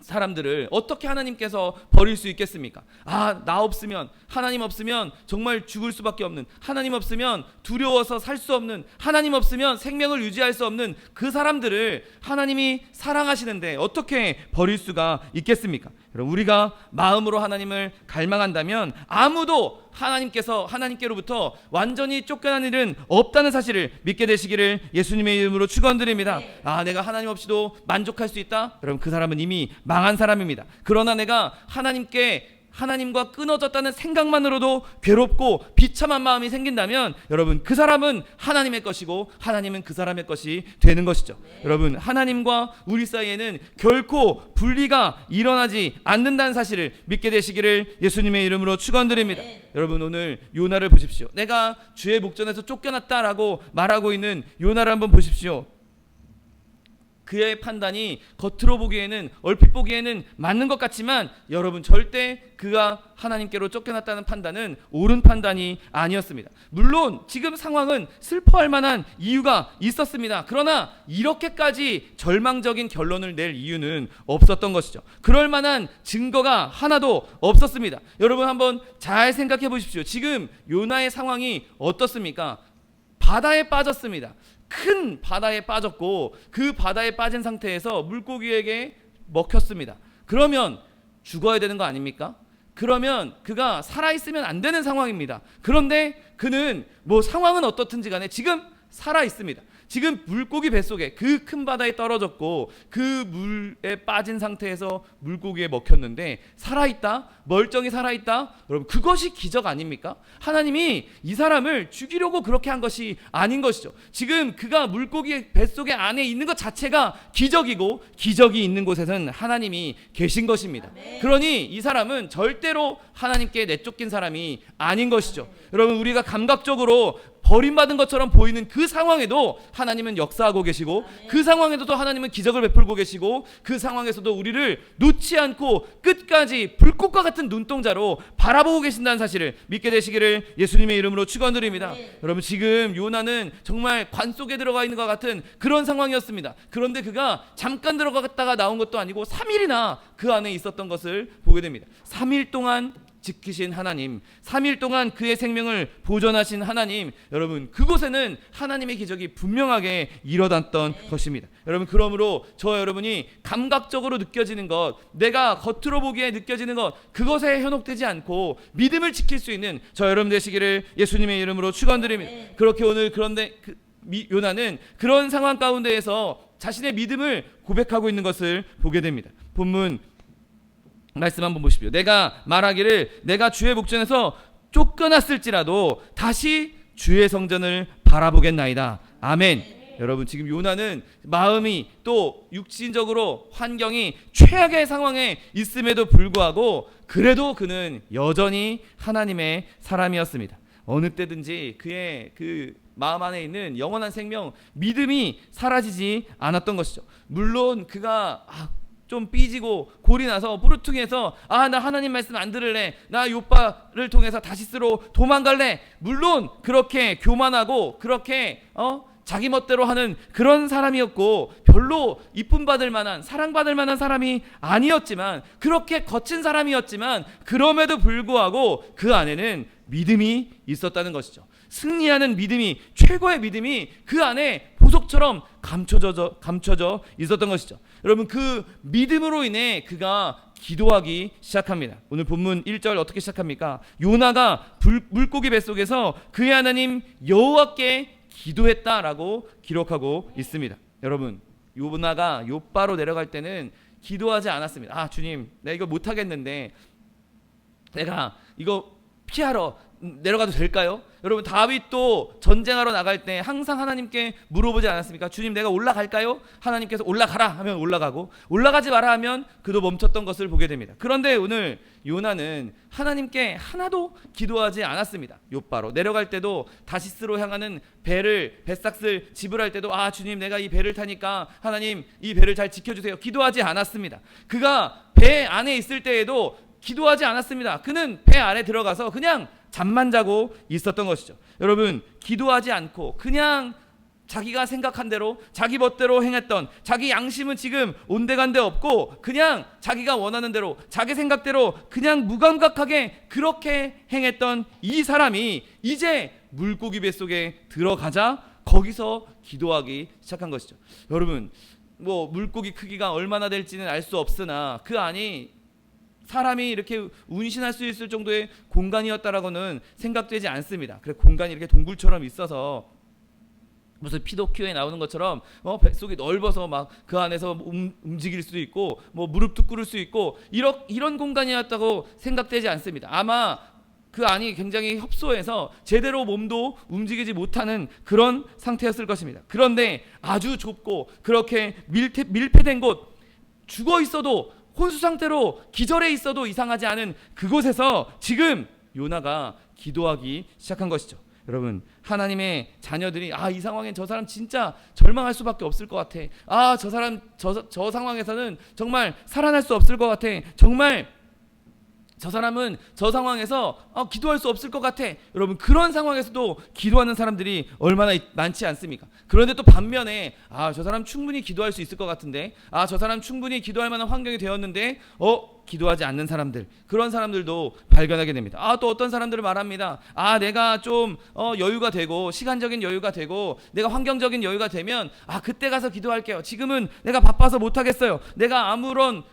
사람들을 어떻게 하나님께서 버릴 수 있겠습니까? 나 없으면, 하나님 없으면 정말 죽을 수밖에 없는, 하나님 없으면 두려워서 살 수 없는, 하나님 없으면 생명을 유지할 수 없는 그 사람들을 하나님이 사랑하시는데 어떻게 버릴 수가 있겠습니까? 여러분, 우리가 마음으로 하나님을 갈망한다면 아무도 하나님께로부터 완전히 쫓겨난 일은 없다는 사실을 믿게 되시기를 예수님의 이름으로 축원드립니다. 내가 하나님 없이도 만족할 수 있다? 여러분, 그 사람은 이미 망한 사람입니다. 그러나 내가 하나님과 끊어졌다는 생각만으로도 괴롭고 비참한 마음이 생긴다면 여러분, 그 사람은 하나님의 것이고 하나님은 그 사람의 것이 되는 것이죠. 여러분, 하나님과 우리 사이에는 결코 분리가 일어나지 않는다는 사실을 믿게 되시기를 예수님의 이름으로 축원드립니다. 여러분, 오늘 요나를 보십시오. 내가 주의 목전에서 쫓겨났다라고 말하고 있는 요나를 한번 보십시오. 그의 판단이 겉으로 보기에는, 얼핏 보기에는 맞는 것 같지만 여러분, 절대 그가 하나님께로 쫓겨났다는 판단은 옳은 판단이 아니었습니다. 물론 지금 상황은 슬퍼할 만한 이유가 있었습니다. 그러나 이렇게까지 절망적인 결론을 낼 이유는 없었던 것이죠. 그럴 만한 증거가 하나도 없었습니다. 여러분, 한번 잘 생각해 보십시오. 지금 요나의 상황이 어떻습니까? 바다에 빠졌습니다. 큰 바다에 빠졌고 그 바다에 빠진 상태에서 물고기에게 먹혔습니다. 그러면 죽어야 되는 거 아닙니까? 그러면 그가 살아있으면 안 되는 상황입니다. 그런데 그는 상황은 어떻든지 간에 지금 살아있습니다. 지금 물고기 뱃속에 그 큰 바다에 떨어졌고 그 물에 빠진 상태에서 물고기에 먹혔는데 살아있다? 멀쩡히 살아있다? 여러분, 그것이 기적 아닙니까? 하나님이 이 사람을 죽이려고 그렇게 한 것이 아닌 것이죠. 지금 그가 물고기 뱃속에 안에 있는 것 자체가 기적이고, 기적이 있는 곳에는 하나님이 계신 것입니다. 그러니 이 사람은 절대로 하나님께 내쫓긴 사람이 아닌 것이죠. 여러분, 우리가 감각적으로 버림받은 것처럼 보이는 그 상황에도 하나님은 역사하고 계시고, 그 상황에서도 하나님은 기적을 베풀고 계시고, 그 상황에서도 우리를 놓지 않고 끝까지 불꽃과 같은 눈동자로 바라보고 계신다는 사실을 믿게 되시기를 예수님의 이름으로 축원드립니다. 여러분, 지금 요나는 정말 관 속에 들어가 있는 것 같은 그런 상황이었습니다. 그런데 그가 잠깐 들어갔다가 나온 것도 아니고 3일이나 그 안에 있었던 것을 보게 됩니다. 3일 동안 지키신 하나님, 3일 동안 그의 생명을 보존하신 하나님, 여러분, 그곳에는 하나님의 기적이 분명하게 일어났던 것입니다. 여러분, 그러므로 여러분이 감각적으로 느껴지는 것, 내가 겉으로 보기에 느껴지는 것, 그것에 현혹되지 않고 믿음을 지킬 수 있는 여러분 되시기를 예수님의 이름으로 축원드립니다. 그렇게 오늘 그런데 요나는 그런 상황 가운데에서 자신의 믿음을 고백하고 있는 것을 보게 됩니다. 본문 말씀 한번 보십시오. 내가 말하기를 내가 주의 목전에서 쫓겨났을지라도 다시 주의 성전을 바라보겠나이다. 아멘. 여러분, 지금 요나는 마음이 또 육신적으로 환경이 최악의 상황에 있음에도 불구하고 그래도 그는 여전히 하나님의 사람이었습니다. 어느 때든지 그의 그 마음 안에 있는 영원한 생명, 믿음이 사라지지 않았던 것이죠. 물론 그가 좀 삐지고 골이 나서 부르퉁해서 나 하나님 말씀 안 들을래, 나 요빠를 통해서 다시스로 도망갈래, 물론 그렇게 교만하고 그렇게 자기 멋대로 하는 그런 사람이었고 별로 이쁨 받을 만한, 사랑받을 만한 사람이 아니었지만, 그렇게 거친 사람이었지만 그럼에도 불구하고 그 안에는 믿음이 있었다는 것이죠. 승리하는 믿음이, 최고의 믿음이 그 안에 보석처럼 감춰져 있었던 것이죠. 여러분, 그 믿음으로 인해 그가 기도하기 시작합니다. 오늘 본문 1절 어떻게 시작합니까? 요나가 물고기 뱃속에서 그의 하나님 여호와께 기도했다라고 기록하고 있습니다. 여러분, 요나가 요바로 내려갈 때는 기도하지 않았습니다. 주님, 내가 이거 못하겠는데 내가 이거 피하러 내려가도 될까요? 여러분, 다윗도 전쟁하러 나갈 때 항상 하나님께 물어보지 않았습니까? 주님, 내가 올라갈까요? 하나님께서 올라가라 하면 올라가고, 올라가지 마라 하면 그도 멈췄던 것을 보게 됩니다. 그런데 오늘 요나는 하나님께 하나도 기도하지 않았습니다. 요바로 내려갈 때도 다시스로 향하는 뱃삭을 지불할 때도 주님, 내가 이 배를 타니까 하나님 이 배를 잘 지켜주세요, 기도하지 않았습니다. 그가 배 안에 있을 때에도 기도하지 않았습니다. 그는 배 안에 들어가서 그냥 잠만 자고 있었던 것이죠. 여러분, 기도하지 않고 그냥 자기가 생각한 대로 자기 멋대로 행했던, 자기 양심은 지금 온데간데 없고 그냥 자기가 원하는 대로 자기 생각대로 그냥 무감각하게 그렇게 행했던 이 사람이 이제 물고기 뱃속에 들어가자 거기서 기도하기 시작한 것이죠. 여러분, 뭐 물고기 크기가 얼마나 될지는 알 수 없으나 그 안이 사람이 이렇게 운신할 수 있을 정도의 공간이었다라고는 생각되지 않습니다. 그래, 공간이 이렇게 동굴처럼 있어서 무슨 피노키오에 나오는 것처럼 뱃속이 넓어서 막 그 안에서 움직일 수도 있고 뭐 무릎도 꿇을 수 있고 이런 공간이었다고 생각되지 않습니다. 아마 그 안이 굉장히 협소해서 제대로 몸도 움직이지 못하는 그런 상태였을 것입니다. 그런데 아주 좁고 그렇게 밀폐된 곳, 죽어 있어도 혼수 상태로 기절해 있어도 이상하지 않은 그곳에서 지금 요나가 기도하기 시작한 것이죠. 여러분, 하나님의 자녀들이 이 상황엔 저 사람 진짜 절망할 수밖에 없을 것 같아. 저 사람 저 상황에서는 정말 살아날 수 없을 것 같아. 정말 저 사람은 저 상황에서 기도할 수 없을 것 같아. 여러분, 그런 상황에서도 기도하는 사람들이 얼마나 많지 않습니까? 그런데 또 반면에 저 사람 충분히 기도할 수 있을 것 같은데, 저 사람 충분히 기도할 만한 환경이 되었는데 기도하지 않는 사람들, 그런 사람들도 발견하게 됩니다. 또 어떤 사람들을 말합니다. 내가 좀 여유가 되고 시간적인 여유가 되고 내가 환경적인 여유가 되면 그때 가서 기도할게요. 지금은 내가 바빠서 못하겠어요. 내가 아무런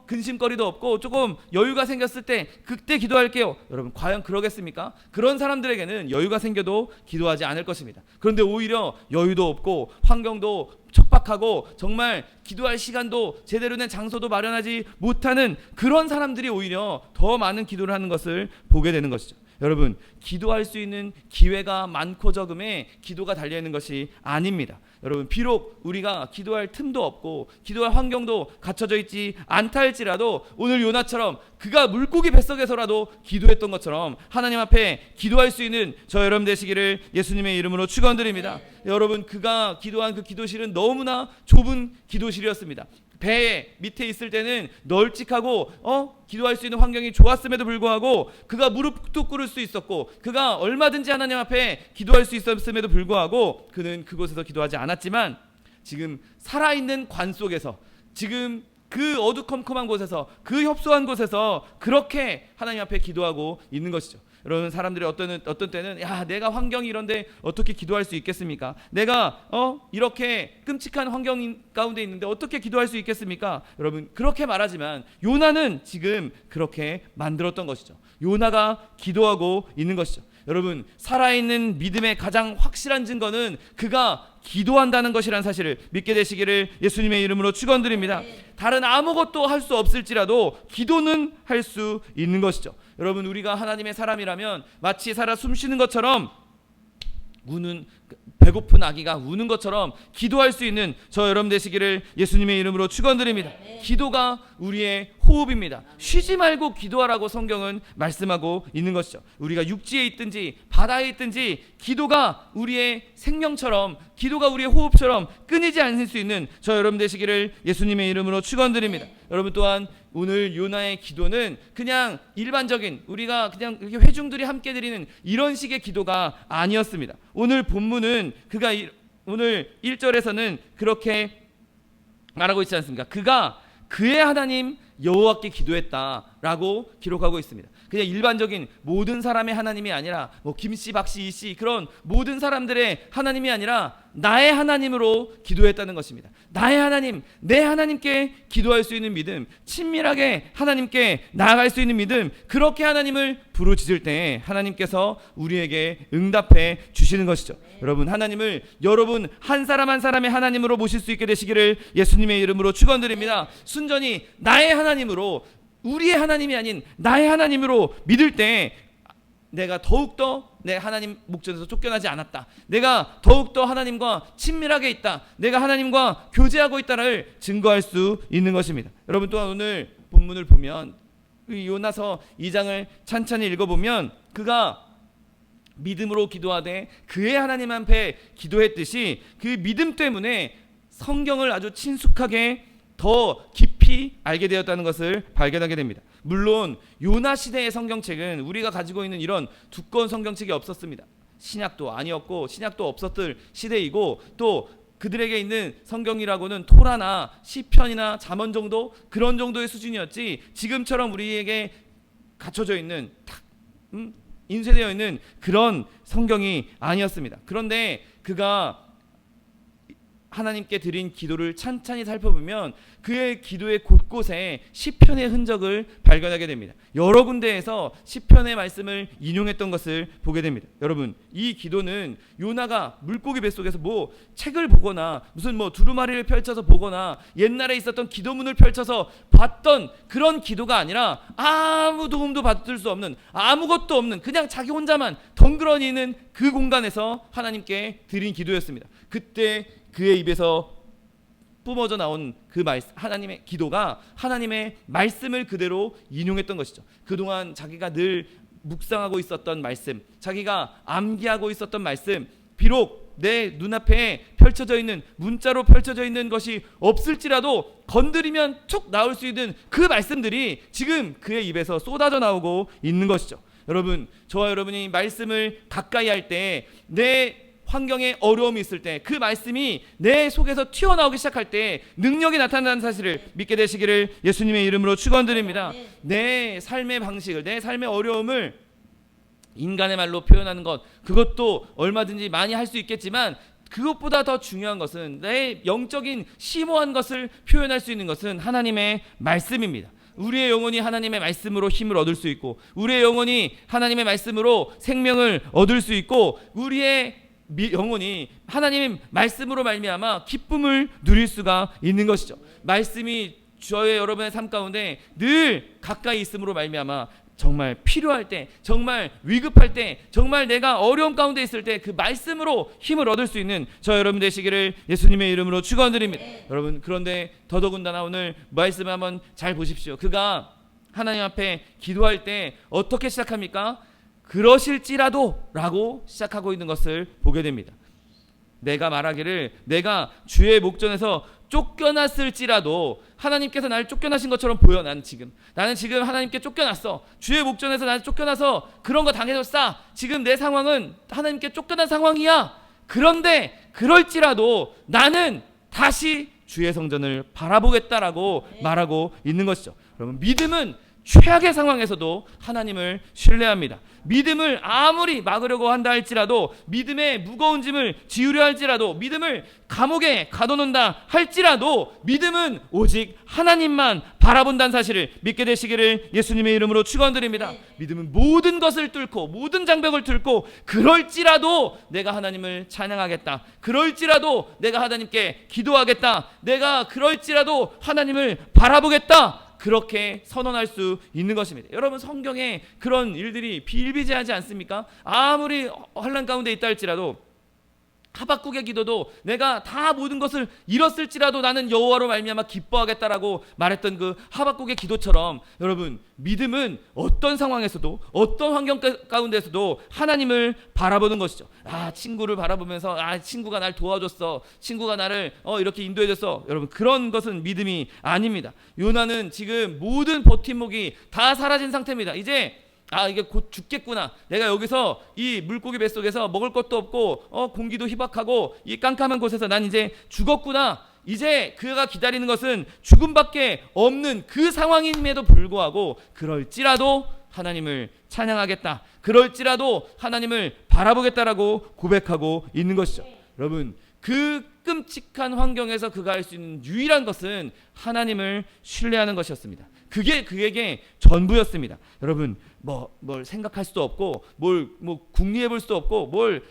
근심거리도 없고 조금 여유가 생겼을 때 그때 기도할게요. 여러분, 과연 그러겠습니까? 그런 사람들에게는 여유가 생겨도 기도하지 않을 것입니다. 그런데 오히려 여유도 없고 환경도 척박하고 정말 기도할 시간도 제대로 된 장소도 마련하지 못하는 그런 사람들이 오히려 더 많은 기도를 하는 것을 보게 되는 것이죠. 여러분, 기도할 수 있는 기회가 많고 적음에 기도가 달려있는 것이 아닙니다. 여러분, 비록 우리가 기도할 틈도 없고 기도할 환경도 갖춰져 있지 않다 할지라도 오늘 요나처럼 그가 물고기 뱃속에서라도 기도했던 것처럼 하나님 앞에 기도할 수 있는 저 여러분 되시기를 예수님의 이름으로 축원드립니다. 여러분, 그가 기도한 그 기도실은 너무나 좁은 기도실이었습니다. 배 밑에 있을 때는 널찍하고 기도할 수 있는 환경이 좋았음에도 불구하고 그가 무릎도 꿇을 수 있었고 그가 얼마든지 하나님 앞에 기도할 수 있었음에도 불구하고 그는 그곳에서 기도하지 않았지만 지금 살아있는 관 속에서, 지금 그 어두컴컴한 곳에서, 그 협소한 곳에서 그렇게 하나님 앞에 기도하고 있는 것이죠. 여러분, 사람들이 어떤 때는 내가 환경이 이런데 어떻게 기도할 수 있겠습니까? 내가 이렇게 끔찍한 환경 가운데 있는데 어떻게 기도할 수 있겠습니까? 여러분, 그렇게 말하지만 요나는 지금 그렇게 만들었던 것이죠. 요나가 기도하고 있는 것이죠. 여러분, 살아있는 믿음의 가장 확실한 증거는 그가 기도한다는 것이라는 사실을 믿게 되시기를 예수님의 이름으로 축원드립니다. 다른 아무것도 할 수 없을지라도 기도는 할 수 있는 것이죠. 여러분, 우리가 하나님의 사람이라면 마치 살아 숨쉬는 것처럼 배고픈 아기가 우는 것처럼 기도할 수 있는 저 여러분 되시기를 예수님의 이름으로 축원드립니다. 기도가 우리의 호흡입니다. 쉬지 말고 기도하라고 성경은 말씀하고 있는 것이죠. 우리가 육지에 있든지 바다에 있든지 기도가 우리의 생명처럼, 기도가 우리의 호흡처럼 끊이지 않을 수 있는 저 여러분 되시기를 예수님의 이름으로 축원드립니다. 여러분, 또한 오늘 요나의 기도는 그냥 일반적인 우리가 그냥 이렇게 회중들이 함께 드리는 이런 식의 기도가 아니었습니다. 오늘 본문은 그가 오늘 1절에서는 그렇게 말하고 있지 않습니까? 그가 그의 하나님 여호와께 기도했다라고 기록하고 있습니다. 그냥 일반적인 모든 사람의 하나님이 아니라 김씨, 박씨, 이씨 그런 모든 사람들의 하나님이 아니라 나의 하나님으로 기도했다는 것입니다. 나의 하나님, 내 하나님께 기도할 수 있는 믿음, 친밀하게 하나님께 나아갈 수 있는 믿음, 그렇게 하나님을 부르짖을 때 하나님께서 우리에게 응답해 주시는 것이죠. 여러분, 하나님을 여러분 한 사람 한 사람의 하나님으로 모실 수 있게 되시기를 예수님의 이름으로 축원드립니다. 순전히 나의 하나님으로, 우리의 하나님이 아닌 나의 하나님으로 믿을 때 내가 더욱더 내 하나님 목전에서 쫓겨나지 않았다, 내가 더욱더 하나님과 친밀하게 있다, 내가 하나님과 교제하고 있다를 증거할 수 있는 것입니다. 여러분, 또한 오늘 본문을 보면 요나서 2장을 찬찬히 읽어보면 그가 믿음으로 기도하되 그의 하나님 앞에 기도했듯이 그 믿음 때문에 성경을 아주 친숙하게 더 깊이 깊이 알게 되었다는 것을 발견하게 됩니다. 물론 요나 시대의 성경책은 우리가 가지고 있는 이런 두꺼운 성경책이 없었습니다. 신약도 아니었고 신약도 없었을 시대이고 또 그들에게 있는 성경이라고는 토라나 시편이나 잠언 정도 그런 정도의 수준이었지 지금처럼 우리에게 갖춰져 있는 인쇄되어 있는 그런 성경이 아니었습니다. 그런데 그가 하나님께 드린 기도를 찬찬히 살펴보면 그의 기도의 곳곳에 시편의 흔적을 발견하게 됩니다. 여러 군데에서 시편의 말씀을 인용했던 것을 보게 됩니다. 여러분, 이 기도는 요나가 물고기 뱃속에서 뭐 책을 보거나 무슨 뭐 두루마리를 펼쳐서 보거나 옛날에 있었던 기도문을 펼쳐서 봤던 그런 기도가 아니라 아무 도움도 받을 수 없는 아무것도 없는 그냥 자기 혼자만 덩그러니 있는 그 공간에서 하나님께 드린 기도였습니다. 그때 그의 입에서 뿜어져 나온 그 말씀, 하나님의 기도가 하나님의 말씀을 그대로 인용했던 것이죠. 그동안 자기가 늘 묵상하고 있었던 말씀, 자기가 암기하고 있었던 말씀, 비록 내 눈앞에 펼쳐져 있는 문자로 펼쳐져 있는 것이 없을지라도 건드리면 툭 나올 수 있는 그 말씀들이 지금 그의 입에서 쏟아져 나오고 있는 것이죠. 여러분, 저와 여러분이 말씀을 가까이 할 때 내 환경에 어려움이 있을 때 그 말씀이 내 속에서 튀어나오기 시작할 때 능력이 나타난다는 사실을 믿게 되시기를 예수님의 이름으로 축원드립니다. 내 삶의 방식을, 내 삶의 어려움을 인간의 말로 표현하는 것, 그것도 얼마든지 많이 할 수 있겠지만 그것보다 더 중요한 것은 내 영적인 심오한 것을 표현할 수 있는 것은 하나님의 말씀입니다. 우리의 영혼이 하나님의 말씀으로 힘을 얻을 수 있고 우리의 영혼이 하나님의 말씀으로 생명을 얻을 수 있고 우리의 영혼이 하나님의 말씀으로 말미암아 기쁨을 누릴 수가 있는 것이죠. 말씀이 저의 여러분의 삶 가운데 늘 가까이 있음으로 말미암아 정말 필요할 때, 정말 위급할 때, 정말 내가 어려움 가운데 있을 때 그 말씀으로 힘을 얻을 수 있는 저 여러분 되시기를 예수님의 이름으로 축원드립니다. 여러분, 그런데 더더군다나 오늘 말씀을 한번 잘 보십시오. 그가 하나님 앞에 기도할 때 어떻게 시작합니까? 그러실지라도 라고 시작하고 있는 것을 보게 됩니다. 내가 말하기를 내가 주의 목전에서 쫓겨났을지라도 하나님께서 나를 쫓겨나신 것처럼 보여. 나는 지금 하나님께 쫓겨났어. 주의 목전에서 나를 쫓겨나서 그런 거 당해줬어. 지금 내 상황은 하나님께 쫓겨난 상황이야. 그런데 그럴지라도 나는 다시 주의 성전을 바라보겠다라고 말하고 있는 것이죠. 여러분, 믿음은 최악의 상황에서도 하나님을 신뢰합니다. 믿음을 아무리 막으려고 한다 할지라도, 믿음의 무거운 짐을 지우려 할지라도, 믿음을 감옥에 가둬놓는다 할지라도 믿음은 오직 하나님만 바라본다는 사실을 믿게 되시기를 예수님의 이름으로 축원드립니다. 믿음은 모든 것을 뚫고 모든 장벽을 뚫고 그럴지라도 내가 하나님을 찬양하겠다, 그럴지라도 내가 하나님께 기도하겠다, 내가 그럴지라도 하나님을 바라보겠다, 그렇게 선언할 수 있는 것입니다. 여러분, 성경에 그런 일들이 비일비재하지 않습니까? 아무리 환난 가운데 있다 할지라도 하박국의 기도도 내가 다 모든 것을 잃었을지라도 나는 여호와로 말미암아 기뻐하겠다라고 말했던 그 하박국의 기도처럼, 여러분, 믿음은 어떤 상황에서도 어떤 환경 가운데서도 하나님을 바라보는 것이죠. 친구를 바라보면서 친구가 날 도와줬어, 친구가 나를 이렇게 인도해줬어. 여러분, 그런 것은 믿음이 아닙니다. 요나는 지금 모든 버팀목이 다 사라진 상태입니다. 이제 이게 곧 죽겠구나. 내가 여기서 이 물고기 뱃속에서 먹을 것도 없고 공기도 희박하고 이 깜깜한 곳에서 난 이제 죽었구나. 이제 그가 기다리는 것은 죽음밖에 없는 그 상황임에도 불구하고 그럴지라도 하나님을 찬양하겠다, 그럴지라도 하나님을 바라보겠다라고 고백하고 있는 것이죠. 여러분, 그 끔찍한 환경에서 그가 할 수 있는 유일한 것은 하나님을 신뢰하는 것이었습니다. 그게 그에게 전부였습니다. 여러분, 뭘 생각할 수도 없고 뭘 궁리해 볼 수도 없고 뭘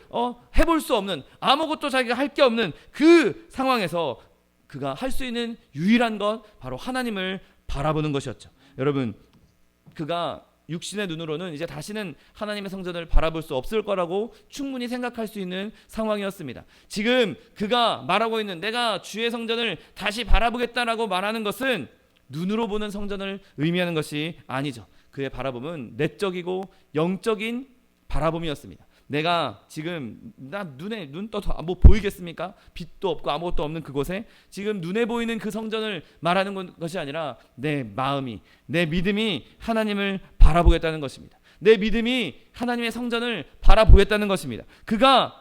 해볼 수 없는, 아무것도 자기가 할 게 없는 그 상황에서 그가 할 수 있는 유일한 것, 바로 하나님을 바라보는 것이었죠. 여러분, 그가 육신의 눈으로는 이제 다시는 하나님의 성전을 바라볼 수 없을 거라고 충분히 생각할 수 있는 상황이었습니다. 지금 그가 말하고 있는 내가 주의 성전을 다시 바라보겠다라고 말하는 것은 눈으로 보는 성전을 의미하는 것이 아니죠. 그의 바라봄은 내적이고 영적인 바라봄이었습니다. 내가 지금 나 눈 떠도 뭐 보이겠습니까? 빛도 없고 아무것도 없는 그곳에 지금 눈에 보이는 그 성전을 말하는 것이 아니라 내 마음이, 내 믿음이 하나님을 바라보겠다는 것입니다. 내 믿음이 하나님의 성전을 바라보겠다는 것입니다. 그가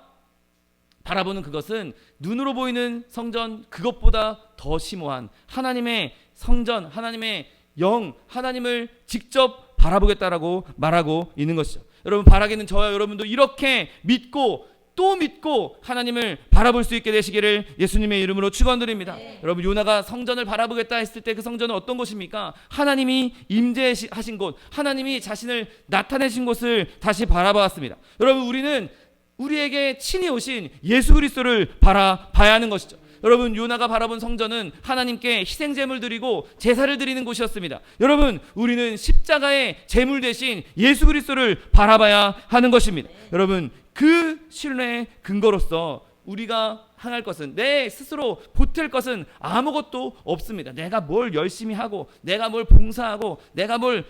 바라보는 그것은 눈으로 보이는 성전 그것보다 더 심오한 하나님의 성전, 하나님의 영, 하나님을 직접 바라보겠다라고 말하고 있는 것이죠. 여러분, 바라기는 저와 여러분도 이렇게 믿고 또 믿고 하나님을 바라볼 수 있게 되시기를 예수님의 이름으로 축원드립니다. 여러분, 요나가 성전을 바라보겠다 했을 때 그 성전은 어떤 곳입니까? 하나님이 임재하신 곳, 하나님이 자신을 나타내신 곳을 다시 바라보았습니다. 여러분, 우리는 우리에게 친히 오신 예수 그리스도를 바라봐야 하는 것이죠. 여러분, 요나가 바라본 성전은 하나님께 희생제물 드리고 제사를 드리는 곳이었습니다. 여러분, 우리는 십자가의 제물 대신 예수 그리스도를 바라봐야 하는 것입니다. 여러분, 그 신뢰의 근거로서 우리가 행할 것은, 내 스스로 보탤 것은 아무것도 없습니다. 내가 뭘 열심히 하고, 내가 뭘 봉사하고, 내가 뭘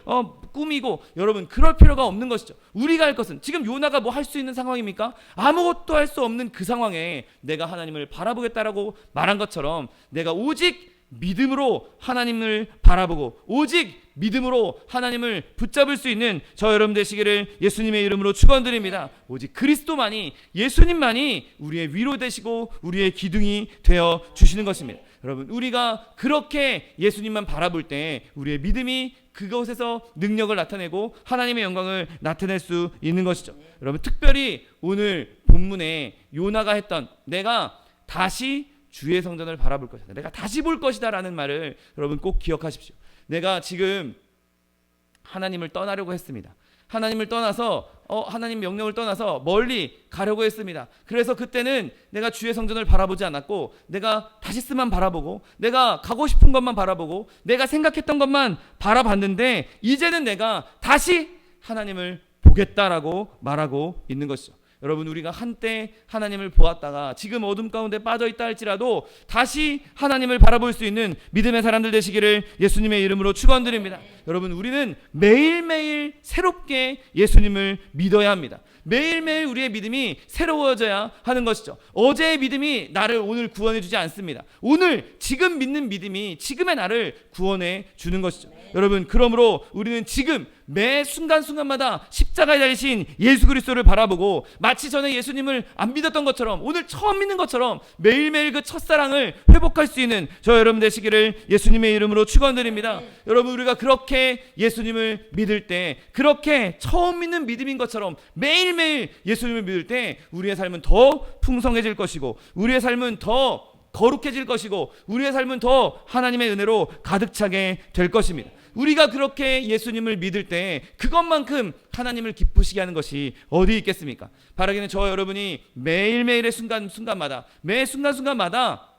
꾸미고, 여러분, 그럴 필요가 없는 것이죠. 우리가 할 것은, 지금 요나가 뭐 할 수 있는 상황입니까? 아무것도 할 수 없는 그 상황에 내가 하나님을 바라보겠다라고 말한 것처럼, 내가 오직 믿음으로 하나님을 바라보고 오직 믿음으로 하나님을 붙잡을 수 있는 저 여러분 되시기를 예수님의 이름으로 축원드립니다. 오직 그리스도만이, 예수님만이 우리의 위로 되시고 우리의 기둥이 되어 주시는 것입니다. 여러분, 우리가 그렇게 예수님만 바라볼 때 우리의 믿음이 그것에서 능력을 나타내고 하나님의 영광을 나타낼 수 있는 것이죠. 여러분, 특별히 오늘 본문에 요나가 했던, 내가 다시 주의 성전을 바라볼 것이다, 내가 다시 볼 것이다 라는 말을 여러분 꼭 기억하십시오. 내가 지금 하나님을 떠나려고 했습니다. 하나님을 떠나서 하나님 명령을 떠나서 멀리 가려고 했습니다. 그래서 그때는 내가 주의 성전을 바라보지 않았고, 내가 다시스만 바라보고, 내가 가고 싶은 것만 바라보고, 내가 생각했던 것만 바라봤는데, 이제는 내가 다시 하나님을 보겠다라고 말하고 있는 것이죠. 여러분, 우리가 한때 하나님을 보았다가 지금 어둠 가운데 빠져 있다 할지라도 다시 하나님을 바라볼 수 있는 믿음의 사람들 되시기를 예수님의 이름으로 축원드립니다. 여러분, 우리는 매일매일 새롭게 예수님을 믿어야 합니다. 매일매일 우리의 믿음이 새로워져야 하는 것이죠. 어제의 믿음이 나를 오늘 구원해 주지 않습니다. 오늘 지금 믿는 믿음이 지금의 나를 구원해 주는 것이죠. 여러분, 그러므로 우리는 지금 매 순간순간마다 십자가에 달리신 예수 그리스도를 바라보고, 마치 전에 예수님을 안 믿었던 것처럼, 오늘 처음 믿는 것처럼 매일매일 그 첫사랑을 회복할 수 있는 저 여러분 되시기를 예수님의 이름으로 축원드립니다. 여러분, 우리가 그렇게 예수님을 믿을 때, 그렇게 처음 믿는 믿음인 것처럼 매일매일 예수님을 믿을 때 우리의 삶은 더 풍성해질 것이고, 우리의 삶은 더 거룩해질 것이고, 우리의 삶은 더 하나님의 은혜로 가득 차게 될 것입니다. 우리가 그렇게 예수님을 믿을 때 그것만큼 하나님을 기쁘시게 하는 것이 어디 있겠습니까? 바라기는 저와 여러분이 매일매일의 순간순간마다, 매 순간순간마다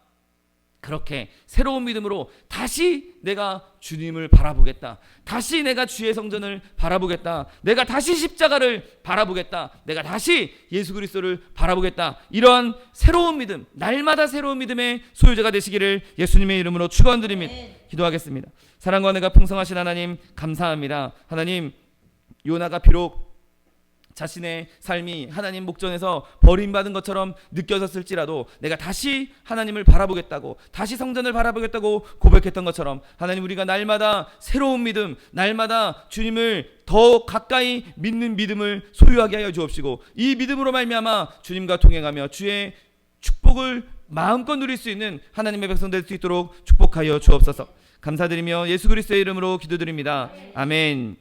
그렇게 새로운 믿음으로 다시 내가 주님을 바라보겠다, 다시 내가 주의 성전을 바라보겠다, 내가 다시 십자가를 바라보겠다, 내가 다시 예수 그리스도를 바라보겠다, 이러한 새로운 믿음, 날마다 새로운 믿음의 소유자가 되시기를 예수님의 이름으로 축원드립니다. 기도하겠습니다. 사랑과 은혜가 풍성하신 하나님, 감사합니다. 하나님, 요나가 비록 자신의 삶이 하나님 목전에서 버림받은 것처럼 느껴졌을지라도 내가 다시 하나님을 바라보겠다고, 다시 성전을 바라보겠다고 고백했던 것처럼, 하나님, 우리가 날마다 새로운 믿음, 날마다 주님을 더 가까이 믿는 믿음을 소유하게 하여 주옵시고, 이 믿음으로 말미암아 주님과 동행하며 주의 축복을 마음껏 누릴 수 있는 하나님의 백성 될 수 있도록 축복하여 주옵소서. 감사드리며 예수 그리스도의 이름으로 기도드립니다. 아멘.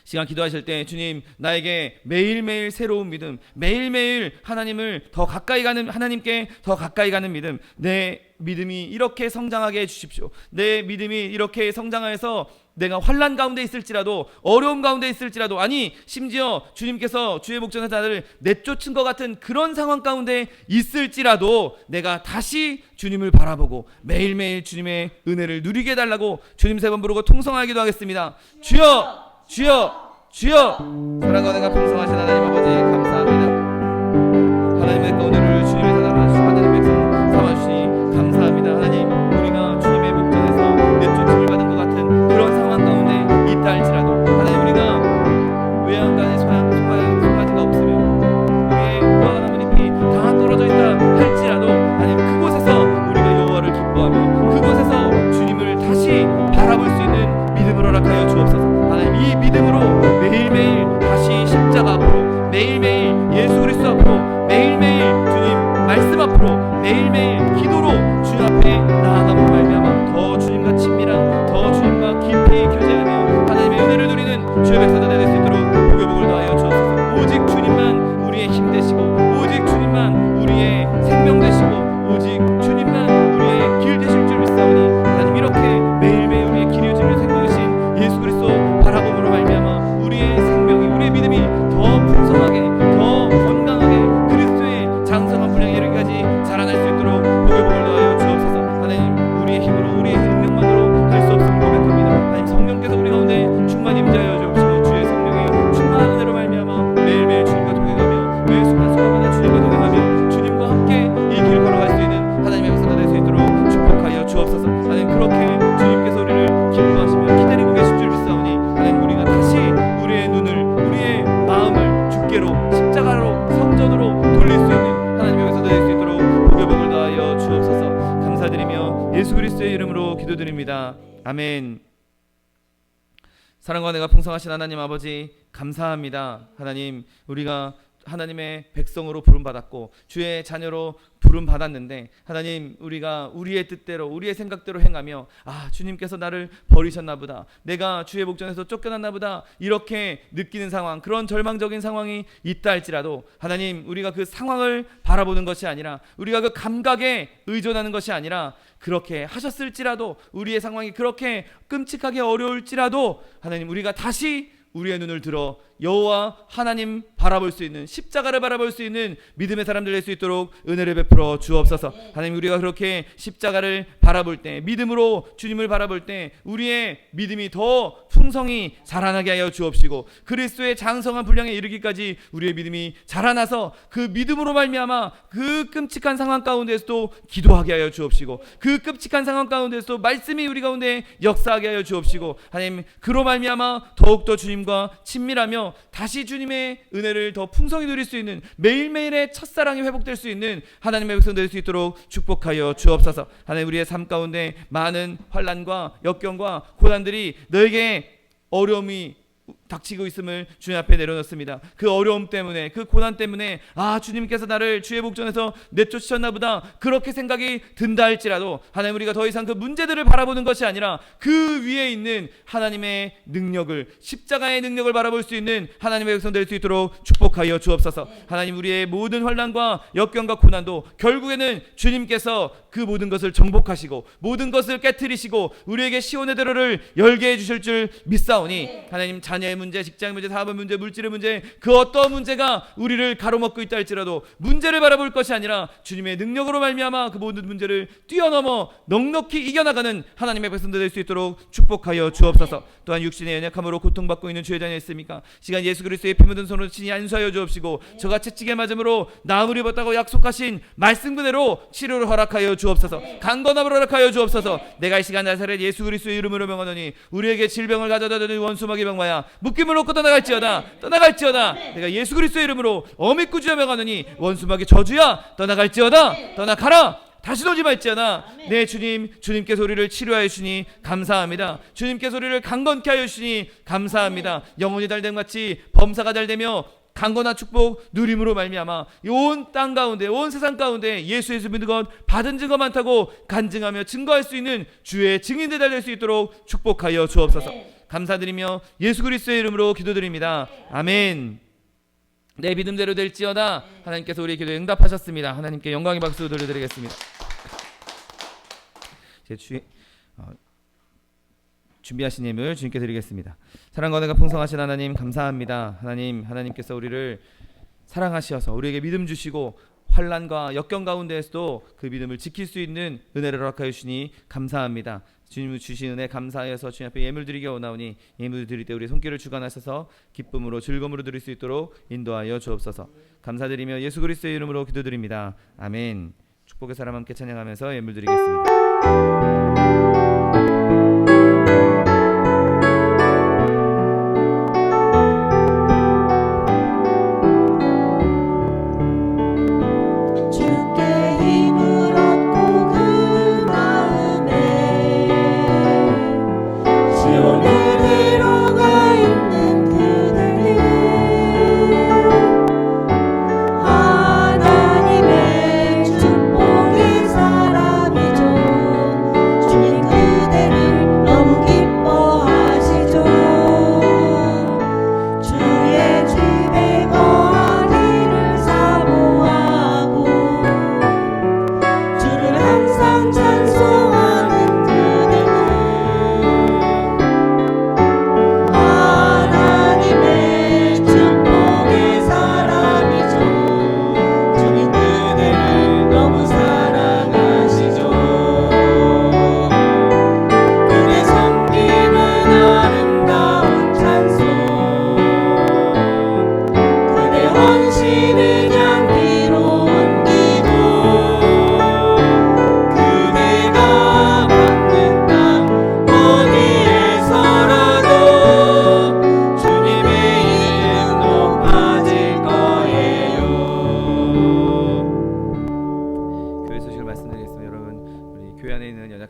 시간 기도하실 때, 주님, 나에게 매일매일 새로운 믿음, 매일매일 하나님을 더 가까이 가는, 하나님께 더 가까이 가는 믿음, 내 믿음이 이렇게 성장하게 해주십시오. 내 믿음이 이렇게 성장해서 내가 환난 가운데 있을지라도, 어려움 가운데 있을지라도, 아니 심지어 주님께서 주의 목전에서 나를 내쫓은 것 같은 그런 상황 가운데 있을지라도 내가 다시 주님을 바라보고 매일매일 주님의 은혜를 누리게 해달라고 주님 세 번 부르고 통성하게 기도하겠습니다. 주여, 주여, 주여. 사랑과 은혜가 풍성하신 하나님 아버지, 감사합니다. 하나님의 오늘을 주님의 사랑하신 하나님 백성 삼아주시니 감사합니다. 하나님, 우리가 주님의 목전에서 내쫓음을 받은 것 같은 그런 상황 가운데 있다 할지라도, 하나님, 우리가 외양간에 송아지가 없으며 기도드립니다. 아멘. 사랑과 내가 풍성하신 하나님 아버지 감사합니다. 하나님, 우리가 하나님의 백성으로 부름받았고 주의 자녀로 부름받았는데 하나님, 우리가 우리의 뜻대로 우리의 생각대로 행하며 주님께서 나를 버리셨나 보다, 내가 주의 복전에서 쫓겨났나 보다, 이렇게 느끼는 상황, 그런 절망적인 상황이 있다 할지라도 하나님, 우리가 그 상황을 바라보는 것이 아니라, 우리가 그 감각에 의존하는 것이 아니라, 그렇게 하셨을지라도, 우리의 상황이 그렇게 끔찍하게 어려울지라도 하나님, 우리가 다시 우리의 눈을 들어 여호와 하나님 바라볼 수 있는, 십자가를 바라볼 수 있는 믿음의 사람들 될 수 있도록 은혜를 베풀어 주옵소서. 하나님, 우리가 그렇게 십자가를 바라볼 때, 믿음으로 주님을 바라볼 때 우리의 믿음이 더 풍성히 자라나게 하여 주옵시고, 그리스도의 장성한 분량에 이르기까지 우리의 믿음이 자라나서 그 믿음으로 말미암아 그 끔찍한 상황 가운데서도 기도하게 하여 주옵시고, 그 끔찍한 상황 가운데서도 말씀이 우리 가운데 역사하게 하여 주옵시고, 하나님, 그로 말미암아 더욱더 주님과 친밀하며 다시 주님의 은혜를 더 풍성히 누릴 수 있는, 매일매일의 첫사랑이 회복될 수 있는 하나님의 백성 될 수 있도록 축복하여 주옵소서. 하나님, 우리의 삶 가운데 많은 환난과 역경과 고난들이 너에게 어려움이 닥치고 있음을 주님 앞에 내려놓습니다. 그 어려움 때문에, 그 고난 때문에 주님께서 나를 주의 복전에서 내쫓으셨나 보다, 그렇게 생각이 든다 할지라도 하나님, 우리가 더 이상 그 문제들을 바라보는 것이 아니라 그 위에 있는 하나님의 능력을, 십자가의 능력을 바라볼 수 있는 하나님의 백성 될 수 있도록 축복하여 주옵소서. 하나님, 우리의 모든 환난과 역경과 고난도 결국에는 주님께서 그 모든 것을 정복하시고 모든 것을 깨트리시고 우리에게 시온의 대로를 열게 해주실 줄 믿사오니, 하나님, 자녀의 문제, 직장 문제, 사업의 문제, 물질의 문제, 그 어떤 문제가 우리를 가로막고 있다 할지라도 문제를 바라볼 것이 아니라 주님의 능력으로 말미암아 그 모든 문제를 뛰어넘어 넉넉히 이겨나가는 하나님의 백성들 될 수 있도록 축복하여 주옵소서. 또한 육신의 연약함으로 고통받고 있는 주의 자녀 있습니까? 시간 예수 그리스도의 피 묻은 손으로 친히 안수하여 주옵시고, 저가 채찍에 맞음으로 나음을 입었다고 약속하신 말씀 그대로 치료를 허락하여 주옵소서. 강건함을 허락하여 주옵소서. 내가 이 시간 나사렛 예수 그리스도의 이름으로 명하노니 우리에게 질병을 가져다 주는 원수마귀 병마야 묶임을 놓고 떠나갈지어다. 내가 예수 그리스도의 이름으로 어미꾸지여 명하노니 원수마귀 저주야 떠나갈지어다. 떠나가라. 다시도 오지 말지어다. 네, 주님께서 우리를 치료하여 주시니 감사합니다. 주님께서 우리를 강건케 하여 주시니 감사합니다. 영혼이 잘됨 같이 범사가 잘되며 강건한 축복 누림으로 말미암아 온 땅 가운데, 온 세상 가운데 예수 믿는 것 받은 증거 많다고 간증하며 증거할 수 있는 주의 증인들 될 수 있도록 축복하여 주옵소서. 감사드리며 예수 그리스도의 이름으로 기도드립니다. 아멘. 내 믿음대로 될지어다. 하나님께서 우리의 기도에 응답하셨습니다. 하나님께 영광의 박수 돌려드리겠습니다. 준비하신 예물 주님께 드리겠습니다. 사랑과 은혜가 풍성하신 하나님 감사합니다. 하나님께서 우리를 사랑하셔서 우리에게 믿음 주시고 환난과 역경 가운데에서도 그 믿음을 지킬 수 있는 은혜를 허락하여 주시니 감사합니다. 주님 주신 은혜 감사하여서 주님 앞에 예물 드리게 오나오니, 예물 드릴 때 우리 손길을 주관하셔서 기쁨으로 즐거움으로 드릴 수 있도록 인도하여 주옵소서. 감사드리며 예수 그리스도의 이름으로 기도드립니다. 아멘. 축복의 사람 함께 찬양하면서 예물 드리겠습니다. 하나님의 축복의 사람이죠. 주님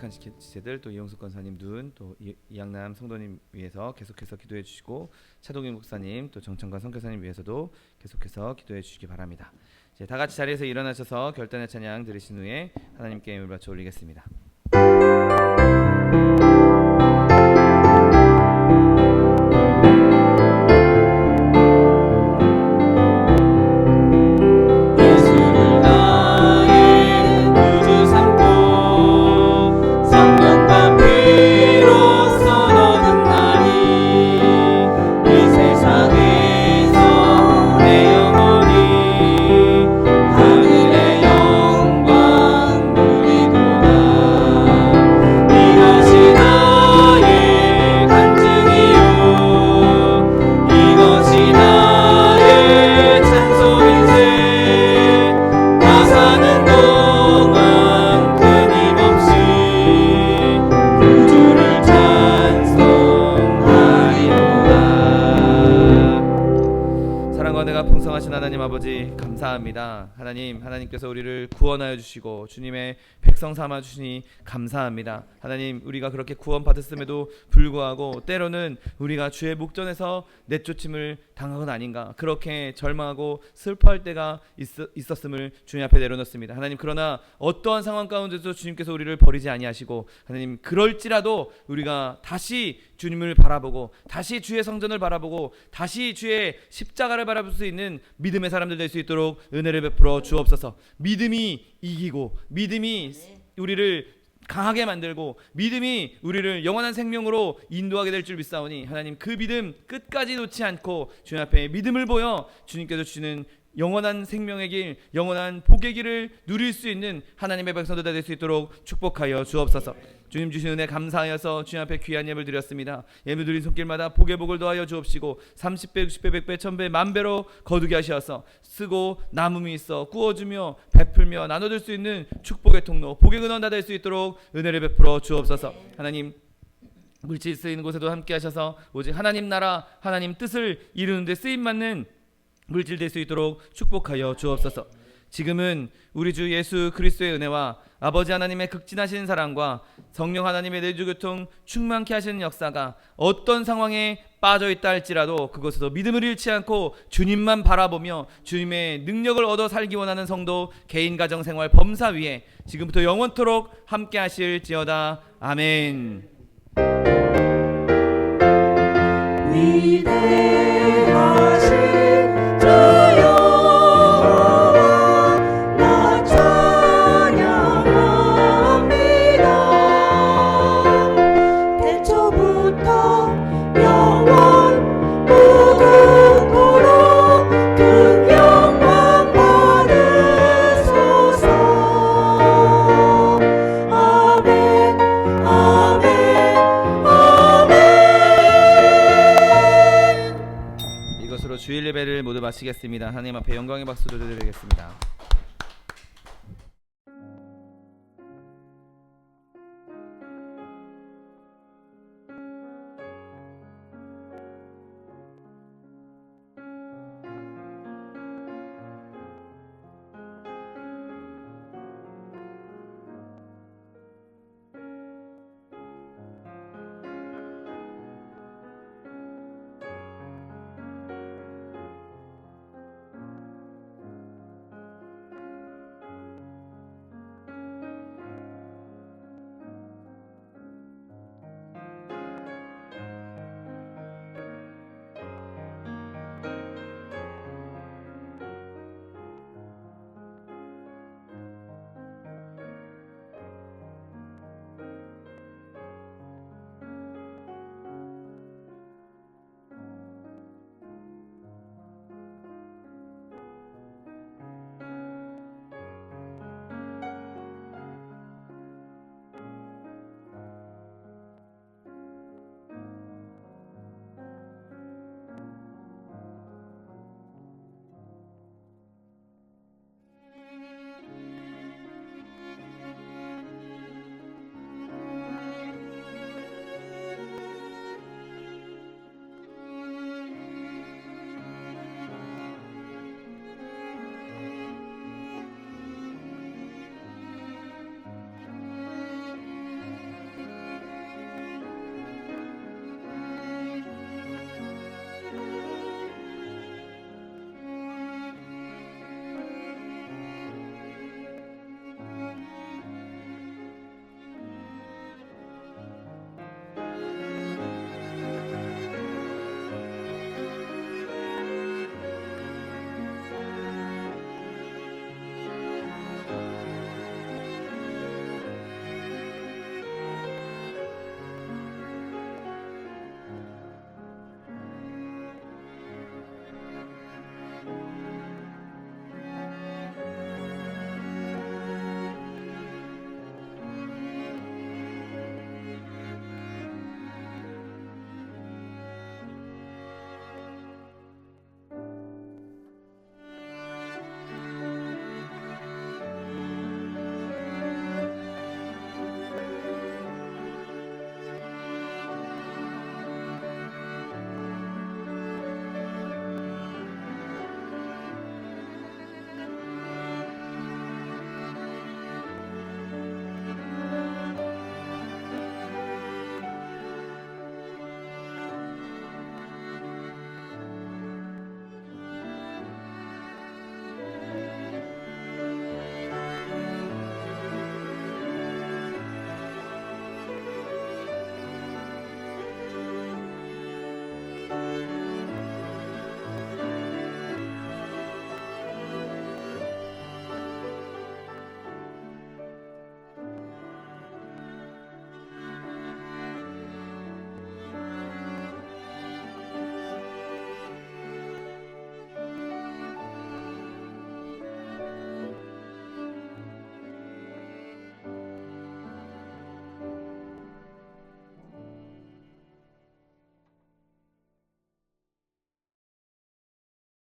부족한 지체들 또 이용숙 권사님 눈 또 이양남 성도님 위해서 계속해서 기도해 주시고 차동희 목사님 또 정청관 선교사님 위해서도 계속해서 기도해 주시기 바랍니다. 이제 다 같이 자리에서 일어나셔서 결단의 찬양 들으신 후에 하나님께 예물 바쳐 올리겠습니다. 하나님 아버지 감사합니다. 하나님께서 우리를 구원하여 주시고 주님의 백성 삼아 주시니 감사합니다. 하나님, 우리가 그렇게 구원 받았음에도 불구하고 때로는 우리가 주의 목전에서 내쫓임을 당하건 아닌가 그렇게 절망하고 슬퍼할 때가 있었음을 주님 앞에 내려놓습니다. 하나님, 그러나 어떠한 상황 가운데서 주님께서 우리를 버리지 아니하시고 하나님, 그럴지라도 우리가 다시 주님을 바라보고 다시 주의 성전을 바라보고 다시 주의 십자가를 바라볼 수 있는 믿음의 사람들 될 수 있도록 은혜를 베풀어 주옵소서. 믿음이 이기고 믿음이 우리를 강하게 만들고 믿음이 우리를 영원한 생명으로 인도하게 될 줄 믿사오니 하나님, 그 믿음 끝까지 놓지 않고 주님 앞에 믿음을 보여 주님께서 주시는 영원한 생명의 길, 영원한 복의 길을 누릴 수 있는 하나님의 백성들 될 수 있도록 축복하여 주옵소서. 주님 주신 은혜 감사하여서 주님 앞에 귀한 예물 드렸습니다. 예물 드린 손길마다 복의 복을 더하여 주옵시고 30배, 60배, 100배, 1000배, 만배로 거두게 하셔서 쓰고 남음이 있어 구워주며 베풀며 나눠줄 수 있는 축복의 통로, 복의 근원 다 될 수 있도록 은혜를 베풀어 주옵소서. 하나님, 물질 쓰이는 곳에도 함께 하셔서 오직 하나님 나라, 하나님 뜻을 이루는 데 쓰임받는 물질 될 수 있도록 축복하여 주옵소서. 지금은 우리 주 예수 그리스도의 은혜와 아버지 하나님의 극진하신 사랑과 성령 하나님의 내주교통 충만케 하시는 역사가 어떤 상황에 빠져있다 할지라도 그것에서 믿음을 잃지 않고 주님만 바라보며 주님의 능력을 얻어 살기 원하는 성도 개인 가정 생활 범사 위에 지금부터 영원토록 함께 하실지어다. 아멘. 위대하신 주일 예배를 모두 마치겠습니다. 하나님 앞에 영광의 박수를 드리겠습니다.